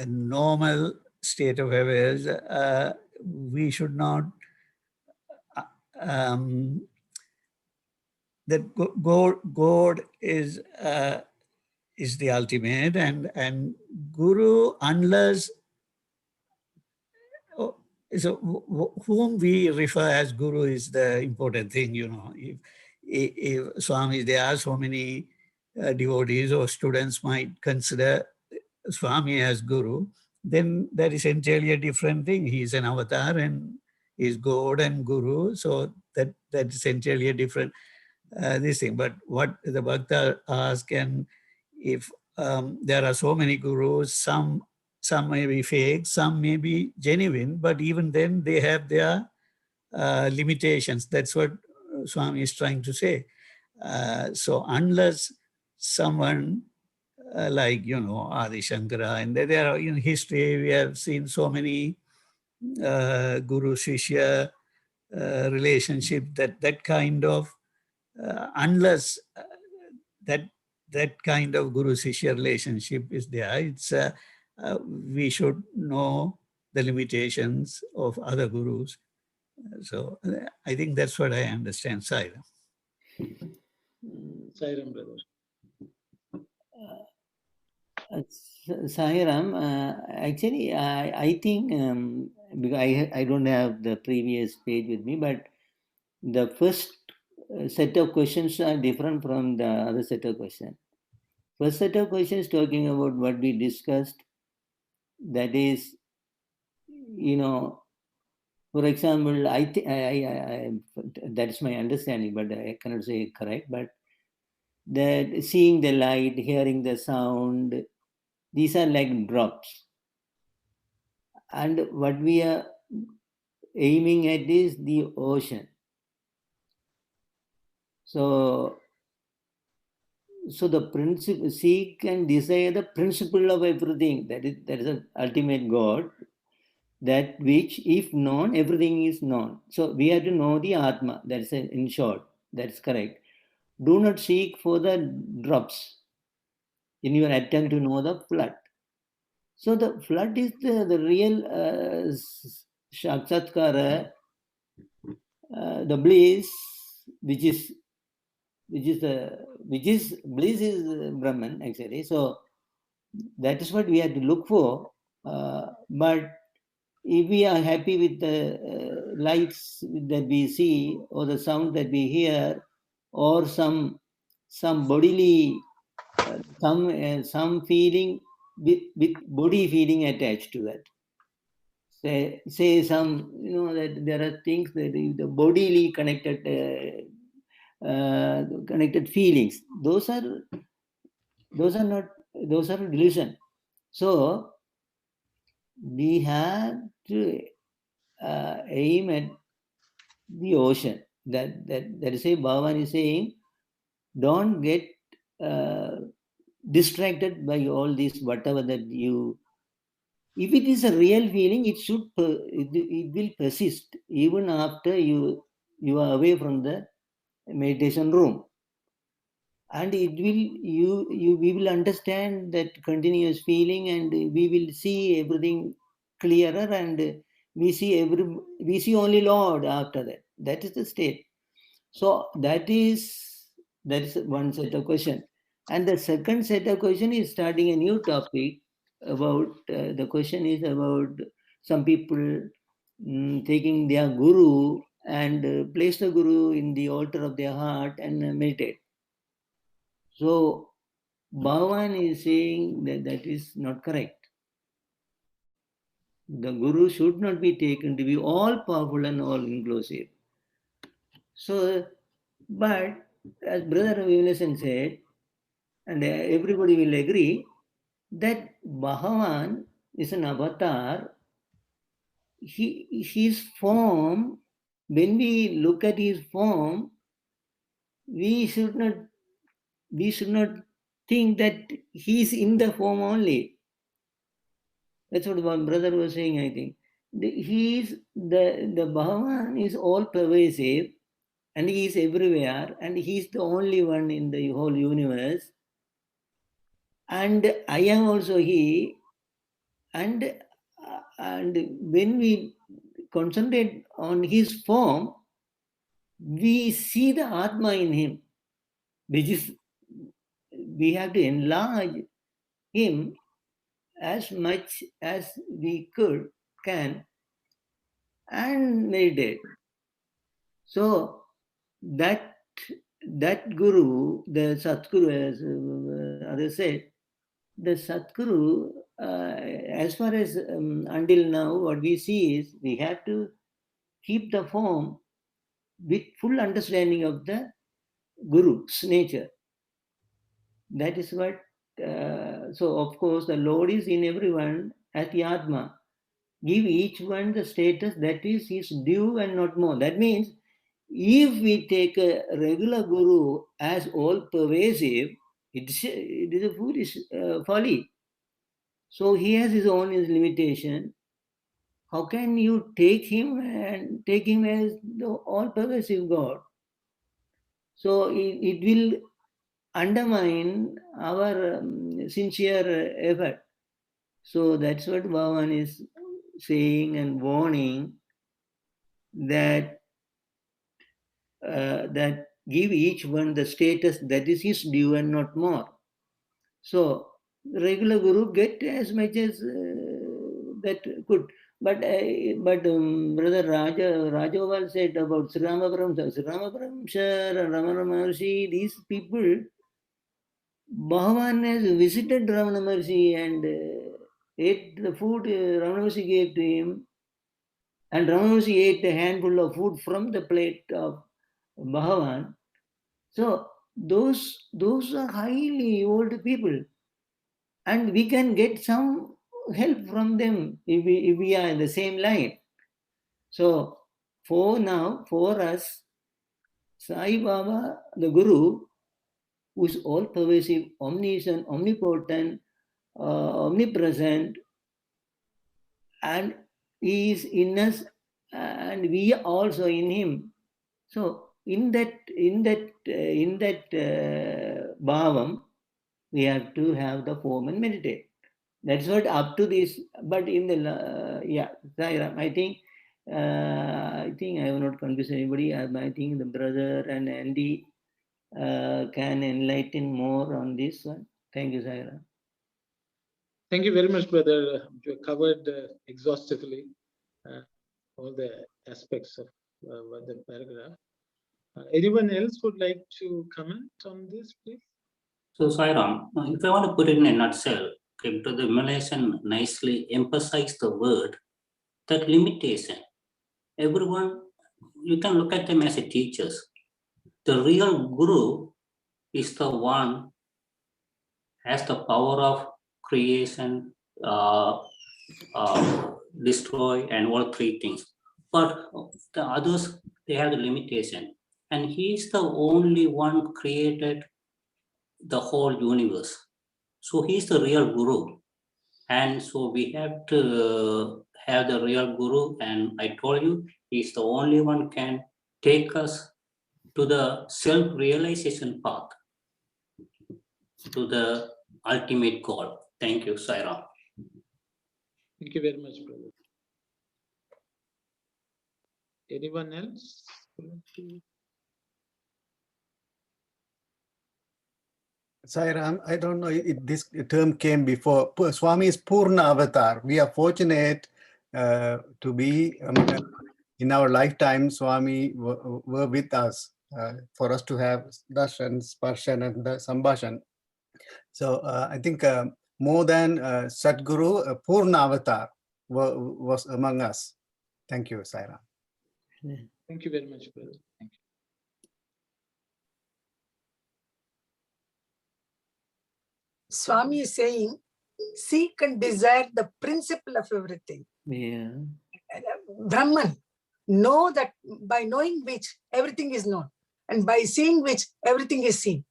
normal state of affairs, we should not that God is the ultimate, and Guru, unless so whom we refer as Guru is the important thing, If Swami, there are so many devotees or students might consider Swami as Guru, then that is entirely a different thing. He is an avatar and is God and Guru, so that is entirely a different this thing. But what the Bhakta ask, and if there are so many gurus, some may be fake, some may be genuine, but even then they have their limitations. That's what Swami is trying to say. So unless someone like, Adi Shankara, and there are, in history, we have seen so many Guru-Shishya relationship, that kind of, unless that kind of Guru-Shishya relationship is there, it's we should know the limitations of other gurus. So I think that's what I understand, Sai. Sairam, brother. Sairam, actually, I think because I don't have the previous page with me, but the first set of questions are different from the other set of questions. First set of questions talking about what we discussed, that is, for example, that's my understanding, but I cannot say correct, but that seeing the light, hearing the sound, these are like drops. And what we are aiming at is the ocean. So the principle, seek and desire the principle of everything. That is the ultimate God. That which, if known, everything is known. So we have to know the Atma. That's in short. That's correct. Do not seek for the drops in your attempt to know the flood. So the flood is the real Sakshatkara, the bliss, which is bliss is Brahman actually. So that is what we have to look for. But if we are happy with the lights that we see, or the sound that we hear, or some bodily some feeling with body feeling attached to that. Say some, that there are things that the bodily connected feelings. Those are delusion. So we have to aim at the ocean. That is why Bhagavan is saying, don't get distracted by all this, whatever that you. If it is a real feeling, it will persist even after you are away from the meditation room, and it will we will understand that continuous feeling, and we will see everything clearer, and we see only Lord after that. That is the state. So that is one set of question, and the second set of question is starting a new topic about the question is about some people taking their guru and place the guru in the altar of their heart and meditate. So Bhagavan is saying that is not correct. The guru should not be taken to be all powerful and all inclusive. So, but as Brother Vivenasan said, and everybody will agree, that Bhagavan is an avatar. His form, when we look at his form, we should not think that he's in the form only. That's what one brother was saying, I think. The Bhagavan is all pervasive, and he is everywhere, and he is the only one in the whole universe. And I am also he. And when we concentrate on his form, we see the Atma in him, which is, we have to enlarge him as much as we can, and meditate. So that guru, the Satguru, as others said, the Satguru, as far as until now, what we see is we have to keep the form with full understanding of the Guru's nature. That is what, so of course the Lord is in everyone as the Atma. Give each one the status that is his due and not more. That means if we take a regular Guru as all pervasive, it is a foolish folly. So he has his own limitation. How can you take him as the all-pervasive God? So it will undermine our sincere effort. So that's what Bhagavan is saying and warning, that that give each one the status that is his due and not more. So regular guru get as much as that could. But Brother Rajoval said about Sri Ramaparamsa, Ramana Maharshi, these people, Bhagavan has visited Ramana Maharshi and ate the food Ramana Maharshi gave to him, and Ramana Maharshi ate a handful of food from the plate of Bhagavan. So those are highly old people, and we can get some help from them if we are in the same line. So for us, Sai Baba, the Guru, who is all pervasive, omniscient, omnipotent, omnipresent, and he is in us, and we are also in him. So in that bhavam, we have to have the form and meditate. That's what up to this. But in the Sairam, I think I have not confused anybody. I think the brother and Andy can enlighten more on this one. Thank you, Sairam. Thank you very much, brother. You covered exhaustively all the aspects of the paragraph. Anyone else would like to comment on this, please? So, Sairam, if I want to put it in a nutshell, okay, to the Malaysian nicely emphasize the word, that limitation. Everyone, you can look at them as a teachers. The real guru is the one has the power of creation, destroy, and all three things. But the others, they have the limitation. And he is the only one created the whole universe. So he's the real guru. And so we have to have the real guru. And I told you, he's the only one can take us to the self-realization path, to the ultimate goal. Thank you, Sairam. Thank you very much, brother. Anyone else? Sairam, I don't know if this term came before. Swami is Purna Avatar. We are fortunate to be in our lifetime. Swami were with us for us to have darshan, sparshan, and sambhashan. So I think more than Sadguru, Purna Avatar was among us. Thank you, Sairam. Thank you very much, brother. Thank you. Swami is saying, seek and desire the principle of everything. Yeah. Brahman, know that by knowing which everything is known, and by seeing which everything is seen.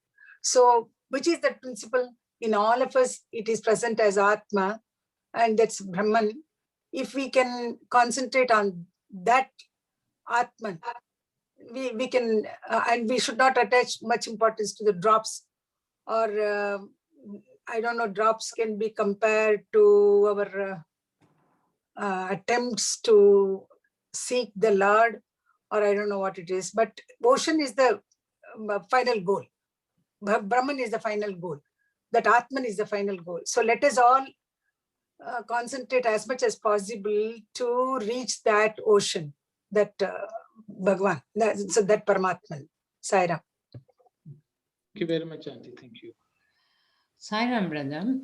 So, which is that principle? In all of us, it is present as Atma, and that's Brahman. If we can concentrate on that Atman, we can, and we should not attach much importance to the drops, or I don't know, drops can be compared to our attempts to seek the Lord, or I don't know what it is, but ocean is the final goal. Brahman is the final goal. That Atman is the final goal. So let us all concentrate as much as possible to reach that ocean, that Bhagawan, that Paramatman. Sairam. Thank you very much, Auntie. Thank you. Sairam, brother.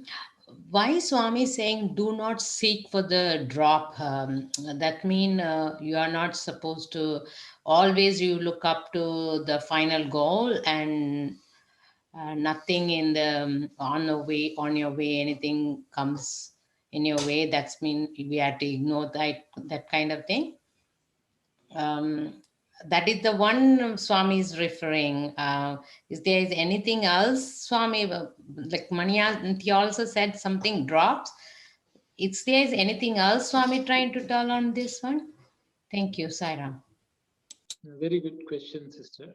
Why Swami is saying do not seek for the drop? That means you are not supposed to always you look up to the final goal and nothing in the on your way anything comes in your way. That's mean we have to ignore that kind of thing. That is the one Swami is referring. Is there anything else, Swami? Like Maniya, he also said something drops. Is there anything else Swami trying to tell on this one? Thank you, Sairam. Very good question, sister.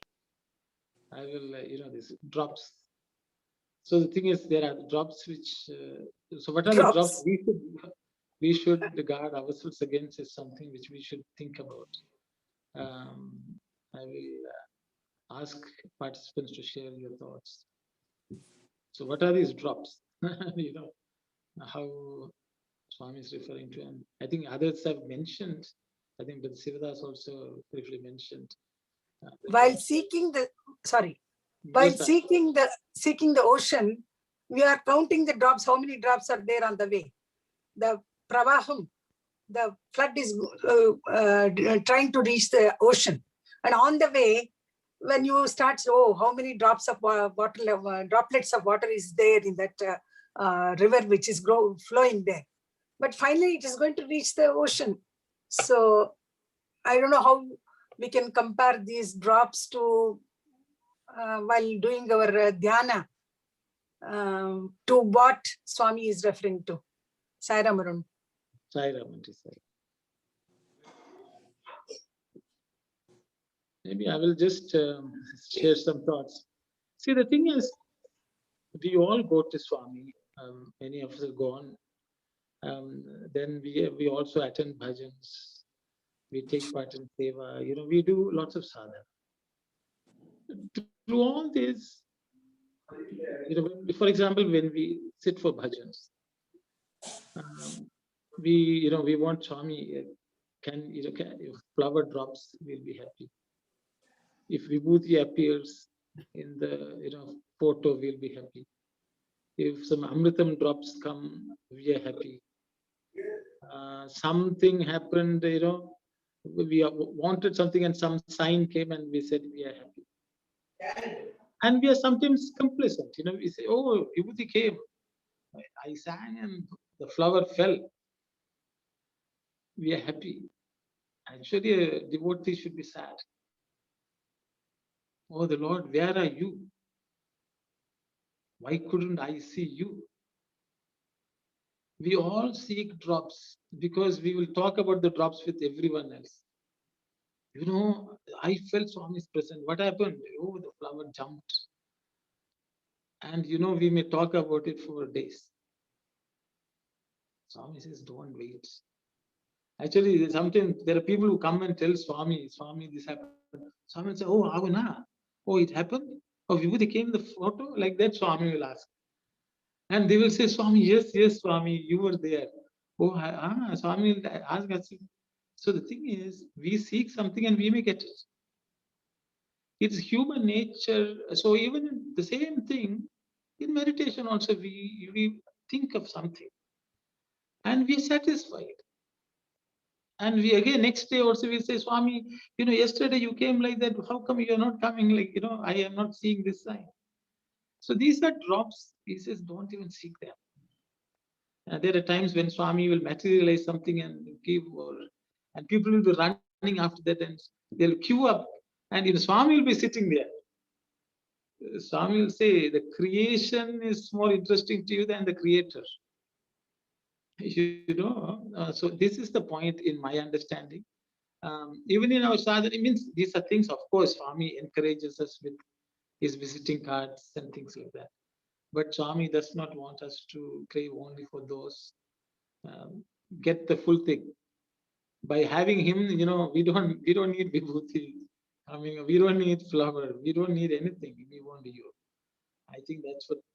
I will, this drops. So the thing is, there are drops which. So what are the drops we should regard ourselves against is something which we should think about. I will ask participants to share your thoughts. So what are these drops? You know, how Swami is referring to, and I think others have mentioned. I think but Sivadas also briefly mentioned. While seeking the seeking the ocean, we are counting the drops. How many drops are there on the way? The pravaham, the flood is trying to reach the ocean, and on the way, when you start, how many drops of droplets of water is there in that river which is flowing there? But finally, it is going to reach the ocean. So I don't know how we can compare these drops to while doing our dhyana to what Swami is referring to. Sai Ram Arun. Sai Ram. Maybe I will just share some thoughts. See, the thing is, we all go to Swami. Many of us have gone. Then we also attend bhajans. We take part in seva. You know, we do lots of sadhana. Through all this, you know, for example, when we sit for bhajans, we want Swami. If flower drops, we'll be happy. If vibhuti appears in the photo, we'll be happy. If some amritam drops come, we are happy. Something happened, we wanted something and some sign came and we said we are happy. And we are sometimes complacent, we say, oh, vibhuti came. I sang and the flower fell. We are happy. Actually, a devotee should be sad. Oh, the Lord, where are you? Why couldn't I see you? We all seek drops because we will talk about the drops with everyone else. I felt Swami's presence. What happened? Oh, the flower jumped. And we may talk about it for days. Swami says, don't wait. Actually, sometimes there are people who come and tell Swami, this happened. Swami will say, oh, Avana. Oh, it happened? Oh, Vibhuti came in the photo? Like that, Swami will ask. And they will say, Swami, yes, Swami, you were there. Oh, Swami will ask us. So the thing is, we seek something and we may get it. It's human nature. So even in the same thing, in meditation also, we think of something and we are satisfied. And we again, next day also we say, Swami, yesterday you came like that. How come you are not coming? Like, I am not seeing this sign. So these are drops. He says, don't even seek them. There are times when Swami will materialize something and give, and people will be running after that and they'll queue up. And Swami will be sitting there. Swami will say, the creation is more interesting to you than the creator. So this is the point in my understanding. Even in our sadhana, it means these are things, of course, Swami encourages us with his visiting cards and things like that. But Swami does not want us to crave only for those. Get the full thing. By having him, we don't need vibhuti. We don't need flower. We don't need anything. We want you. I think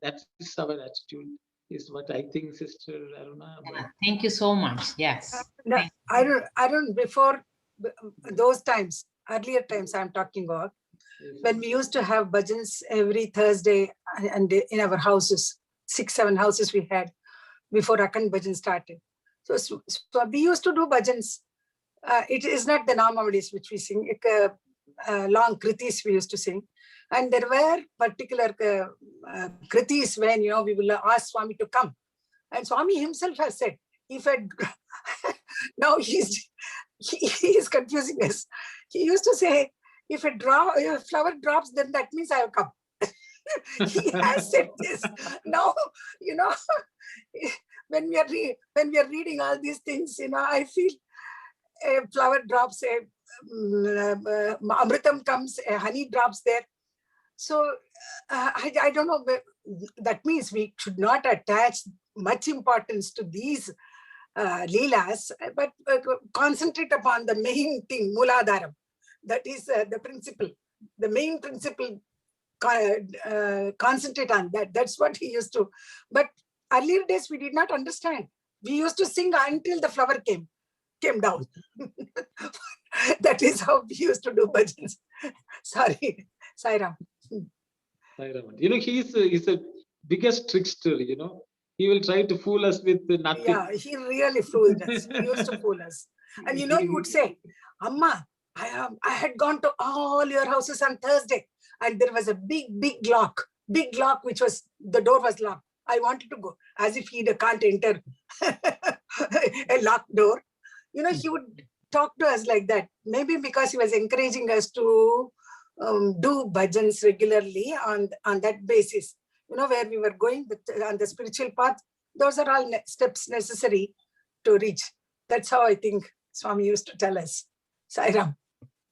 that is our attitude. Is what I think, Sister Aruna. Yeah, thank you so much. Yes. No, I don't. Before those times, earlier times, I'm talking about when we used to have bhajans every Thursday, and in our houses, 6-7 houses we had before Akhand bhajan started. So we used to do bhajans. It is not the Namavalis which we sing, long kritis we used to sing. And there were particular kritis when, we will ask Swami to come. And Swami himself has said, if now he is confusing us. He used to say, if a flower drops, then that means I have come. He has said this. Now, when we are reading all these things, I feel a flower drops, amritam comes, a honey drops there. So I don't know, but that means we should not attach much importance to these leelas, but concentrate upon the main thing, Muladharam. That is the principle, the main principle. Concentrate on that. That's what he used to. But earlier days, we did not understand. We used to sing until the flower came down. That is how we used to do bhajans. Sorry, Sairam. You know, he's a biggest trickster, you know. He will try to fool us with nothing. Yeah, he really fooled us. He used to fool us. And you know, he would say, Amma, I had gone to all your houses on Thursday, and there was a big lock, which was, the door was locked. I wanted to go, as if he can't enter a locked door. You know, he would talk to us like that. Maybe because he was encouraging us to do bhajans regularly on that basis. You know, where we were going on the spiritual path, those are all steps necessary to reach. That's how I think Swami used to tell us. Sairam.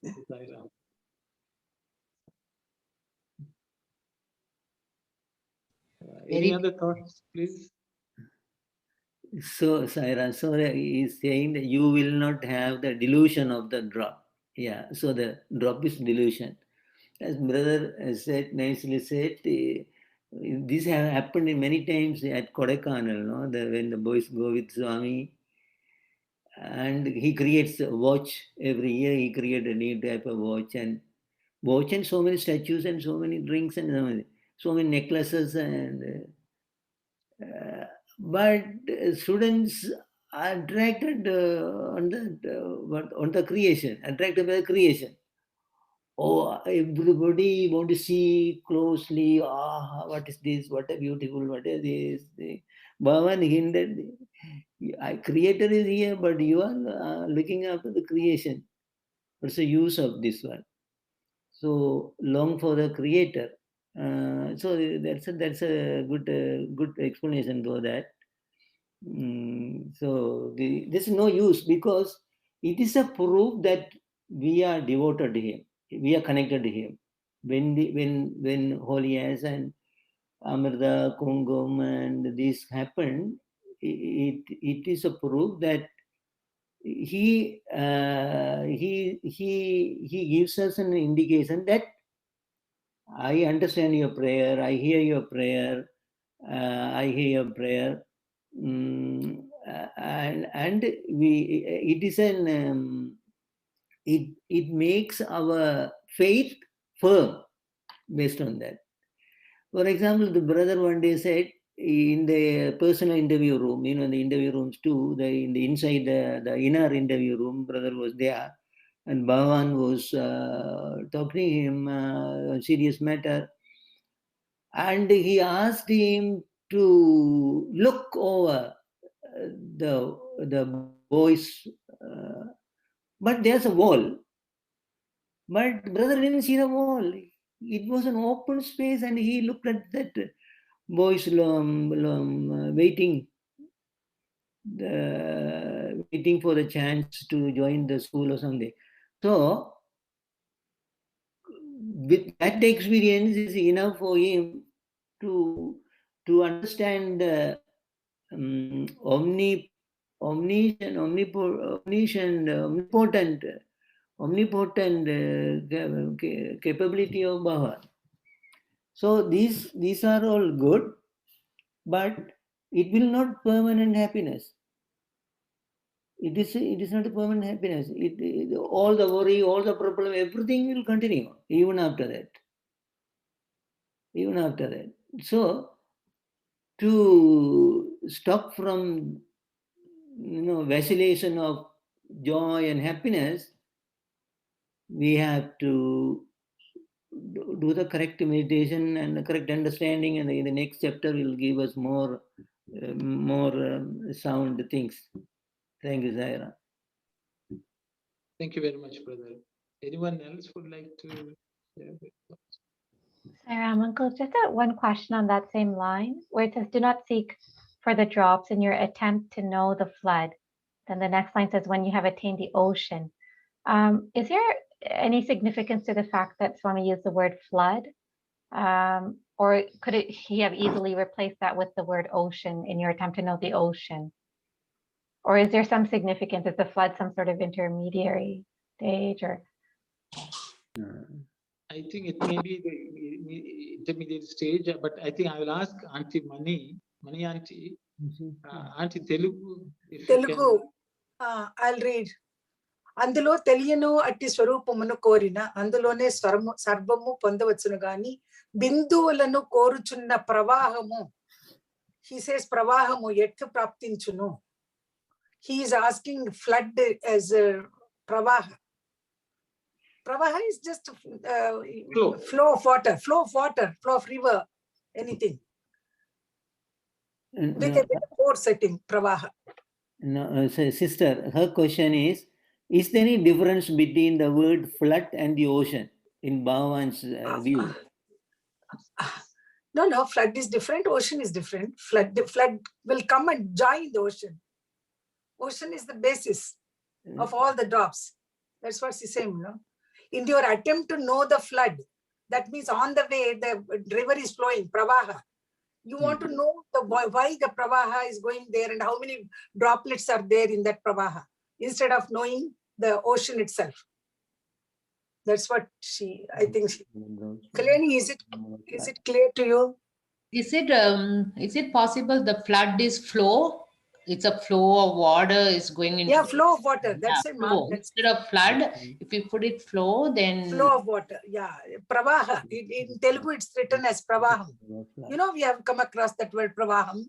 Sairam. Any other thoughts, please? So, Saira, so he is saying that you will not have the delusion of the drop. Yeah, so the drop is delusion. As brother said, nicely said, this have happened many times at Kodaikanal, no? When the boys go with Swami, and he creates a watch every year. He creates a new type of watch and so many statues and so many drinks and so many necklaces and. But students are attracted on the creation, attracted by the creation. Oh, everybody want to see closely. What is this? What a beautiful! What is this? Bhagawan hinted. Creator is here, but you are looking after the creation. What's the use of this one? So long for the creator. So that's a good explanation for that. So there's no use, because it is a proof that we are devoted to him, we are connected to him. When Holias and Amrita, Kungum and this happened, it is a proof that he gives us an indication that I understand your prayer, I hear your prayer, and it is it makes our faith firm based on that. For example, the brother one day said in the personal interview room, you know, in the interview rooms too, in the inside the inner interview room, brother was there, and Bhagawan was talking to him on serious matter, and he asked him to look over the boys, but there's a wall. But brother didn't see the wall. It was an open space, and he looked at that boys waiting for the chance to join the school or something. So with that experience is enough for him to understand the omnipotent capability of Bhagavan. So these are all good, but it will not permanent happiness. It is not a permanent happiness. All the worry, all the problem, everything will continue even after that. So to stop from vacillation of joy and happiness, we have to do the correct meditation and the correct understanding, and in the next chapter will give us more sound things. Thank you, Zaira. Thank you very much, brother. Anyone else would like to share their thoughts? Sairam, Uncle, just one question on that same line, where it says, do not seek for the drops in your attempt to know the flood. Then the next line says, when you have attained the ocean. Is there any significance to the fact that Swami used the word flood? Or could he have easily replaced that with the word ocean in your attempt to know the ocean? Or is there some significance? Is the flood some sort of intermediary stage? Or I think it may be the intermediate stage, but I think I will ask Auntie Mani Auntie, Auntie Telugu, if you Telugu, I'll read. అందులో తెలియను అట్టి స్వరూపమును కోరిన అందులోనే స్వరము సర్వము పొందవచ్చును గాని బిందువులను కోరుచున్న ప్రవాహము, he says ప్రవాహము ఎట్లు ప్రాప్తించును. He is asking flood as a pravaha. Pravaha is just flow of water, flow of river, anything. With a bit of force setting, pravaha. No, sister, her question is there any difference between the word flood and the ocean in Bhagawan's view? No, flood is different, ocean is different. Flood will come and join the ocean. Ocean is the basis of all the drops. That's what she's saying, no? In your attempt to know the flood, that means on the way the river is flowing, pravaha. You want to know why the pravaha is going there and how many droplets are there in that pravaha, instead of knowing the ocean itself. That's what I think. Kaleni, is it clear to you? Is it possible the flood is flow? It's a flow of water is going into. Yeah, flow of water. That's it, flow. ma'am. Instead of flood, if you put it flow, then flow of water. Yeah, pravaha. In Telugu, it's written as pravaham. You know, we have come across that word pravaham.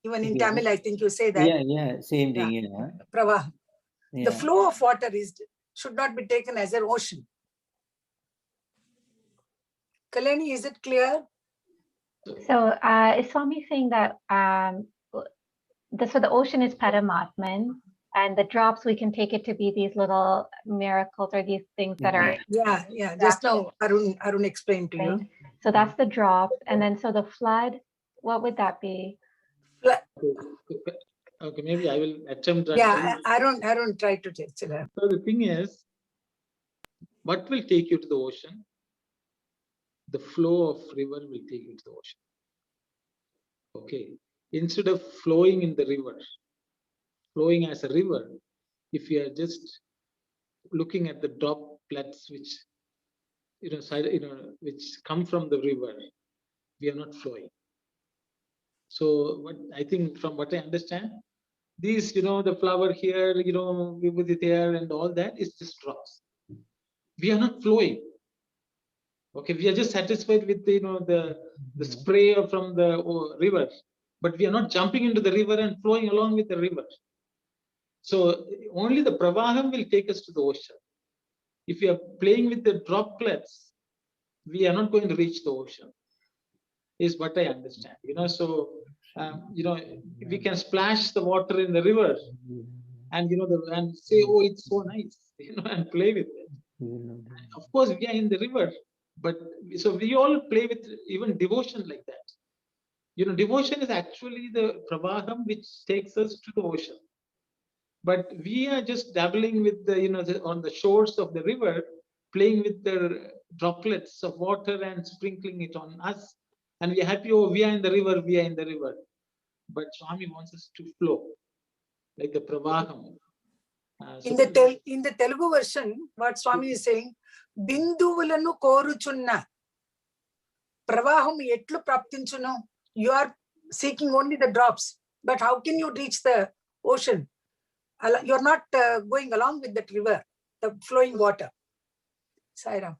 Even in Tamil, I think you say that. Yeah, same thing. Yeah. Pravaham. Yeah. The flow of water should not be taken as an ocean. Kaleni, is it clear? so is Swami saying that so the ocean is Paramatman, and the drops, we can take it to be these little miracles or these things that are. Yeah. Just now, Arun explained to you. So that's the drops. And then, so the flood, what would that be? Okay, maybe I will attempt that. Yeah, Arun try to take it. So the thing is, what will take you to the ocean? The flow of river will take you to the ocean. Okay. Instead of flowing in the river, flowing as a river, if you are just looking at the droplets which which come from the river, we are not flowing. So what I think, from what I understand, these, the flower here, vibhuti there and all that is just drops. We are not flowing. Okay, we are just satisfied with the spray from the river, but we are not jumping into the river and flowing along with the river. So only the pravaham will take us to the ocean. If we are playing with the droplets, we are not going to reach the ocean, is what I understand. So we can splash the water in the river and and say, oh, it's so nice, and play with it. And of course, we are in the river, but so we all play with even devotion like that. Devotion is actually the pravaham which takes us to the ocean. But we are just dabbling with the, on the shores of the river, playing with the droplets of water and sprinkling it on us. And we are happy, oh, we are in the river, we are in the river. But Swami wants us to flow, like the pravaham. In the Telugu version, what Swami is saying, binduvulanu koruchunna pravaham etlu praptinchuno. You are seeking only the drops, but how can you reach the ocean? You're not going along with that river, the flowing water. Sairam.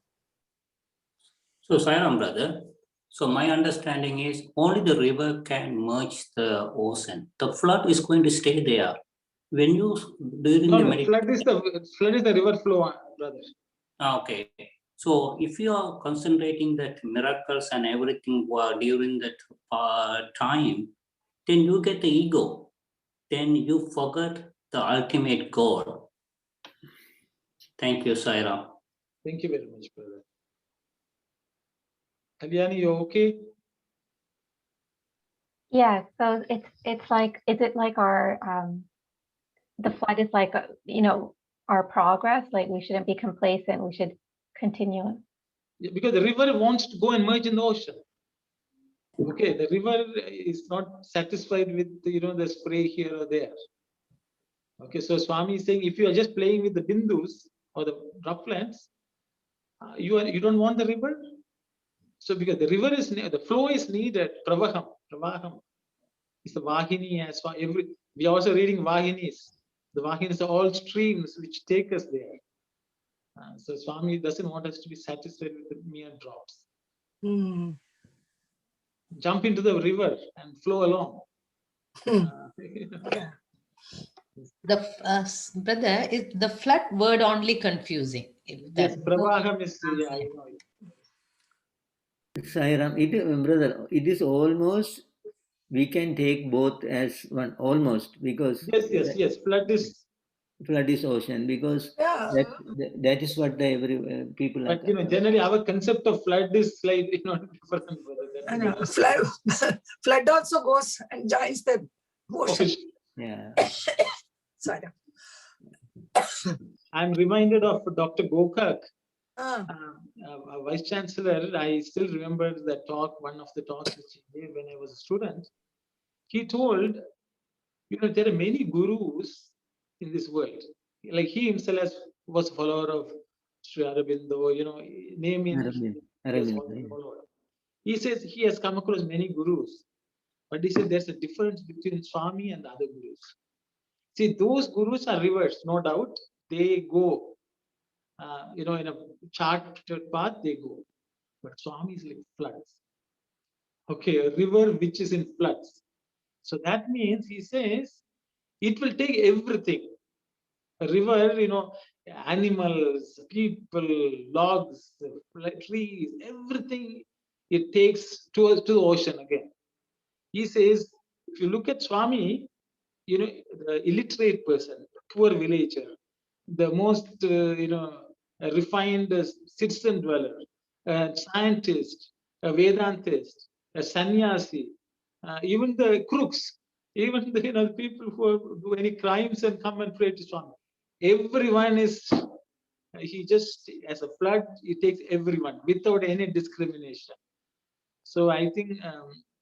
So Sairam, brother. So my understanding is only the river can merge the ocean. The flood is going to stay there. When you during the meditation, flood is the river flow, brother. Okay. So if you are concentrating that miracles and everything were during that time, then you get the ego. Then you forget the ultimate God. Thank you, Saira. Thank you very much, brother. Kalyani, you okay? Yeah, so it's like, is it like our the flood is like our progress? Like we shouldn't be complacent, we should continue. because the river wants to go and merge in the ocean. Okay, the river is not satisfied with the spray here or there. Okay, so Swami is saying if you are just playing with the bindus or the droplets, you don't want the river. So because the river is the flow is needed, pravaham is the vahini as far we are also reading vahinis. The vahinis are all streams which take us there. So Swami doesn't want us to be satisfied with the mere drops. Hmm. Jump into the river and flow along. Yeah. Brother, is the flood word only confusing? Yes, pravaham is, yeah, I know. Sairam, brother, it is almost, we can take both as one, almost, because Yes. flood is ocean, because Yeah. that is what people are. But generally our concept of flood is slightly different. I know. Flood also goes and joins the ocean. Yeah. Sorry. I'm reminded of Dr. Gokak, Ah. Vice Chancellor. I still remember the talk, one of the talks which he gave when I was a student. He told, there are many gurus in this world. Like he himself was a follower of Sri Aurobindo, name in. He says he has come across many gurus, but he said there's a difference between Swami and the other gurus. See, those gurus are rivers, no doubt. They go, in a charted path, they go. But Swami is like floods. Okay, a river which is in floods. So that means he says it will take everything. A river, animals, people, logs, trees, everything it takes to the ocean again. He says, if you look at Swami, the illiterate person, poor villager, the most, refined citizen dweller, a scientist, a Vedantist, a sannyasi, even the crooks, even the people who do any crimes and come and pray to Swami. Everyone is, he just, as a flood, he takes everyone without any discrimination. So I think,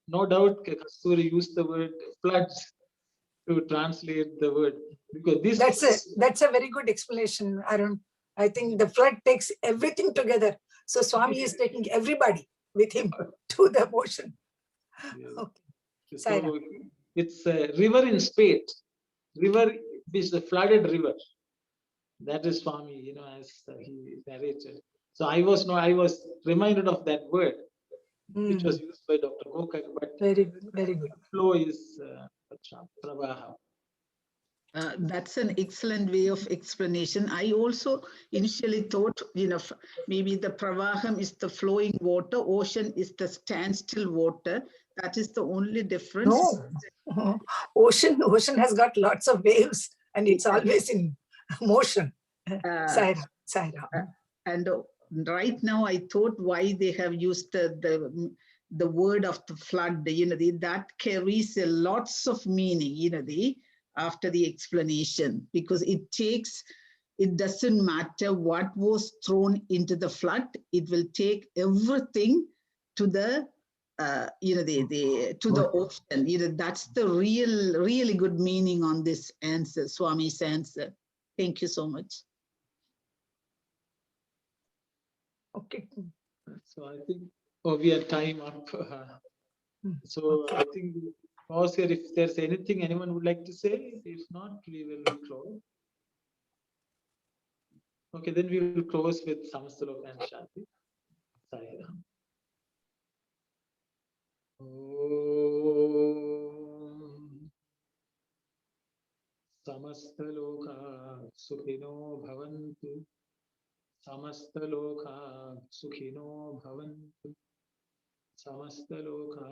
no doubt, Kasturi used the word floods to translate the word, because this. That's a very good explanation, Arun. I think the flood takes everything together. So Swami is taking everybody with him to the ocean. Okay. So it's a river in spate. River is a flooded river. That is Swami, as he narrated. So I was reminded of that word, which was used by Dr. Gokak. But very good, very good. Flow is Pravaha. That's an excellent way of explanation. I also initially thought, maybe the pravaham is the flowing water, ocean is the standstill water. That is the only difference. No, ocean has got lots of waves and it's always in motion. Saira. And right now, I thought why they have used the word of the flood. That carries lots of meaning. After the explanation, because it doesn't matter what was thrown into the flood, it will take everything to the to the ocean. That's the really good meaning on this answer, Swami's answer. Thank you so much. Okay. So I think, we are time up. So I think pause here. If there's anything anyone would like to say, if not, we will close. Okay, then we will close with Samastalok and Shanti. Sairam. Om Samastaloka Sukhino Bhavantu. Samastaloka Sukhino Bhavantu. Samastaloka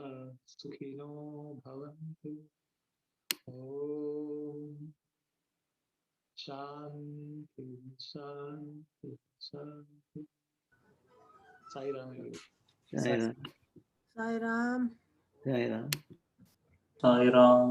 Sukhino Bhavantu. Om Shanti, Shanti, Shanti. Sai Ram. Sairam. Sai Ram. Sairam. Sai Ram.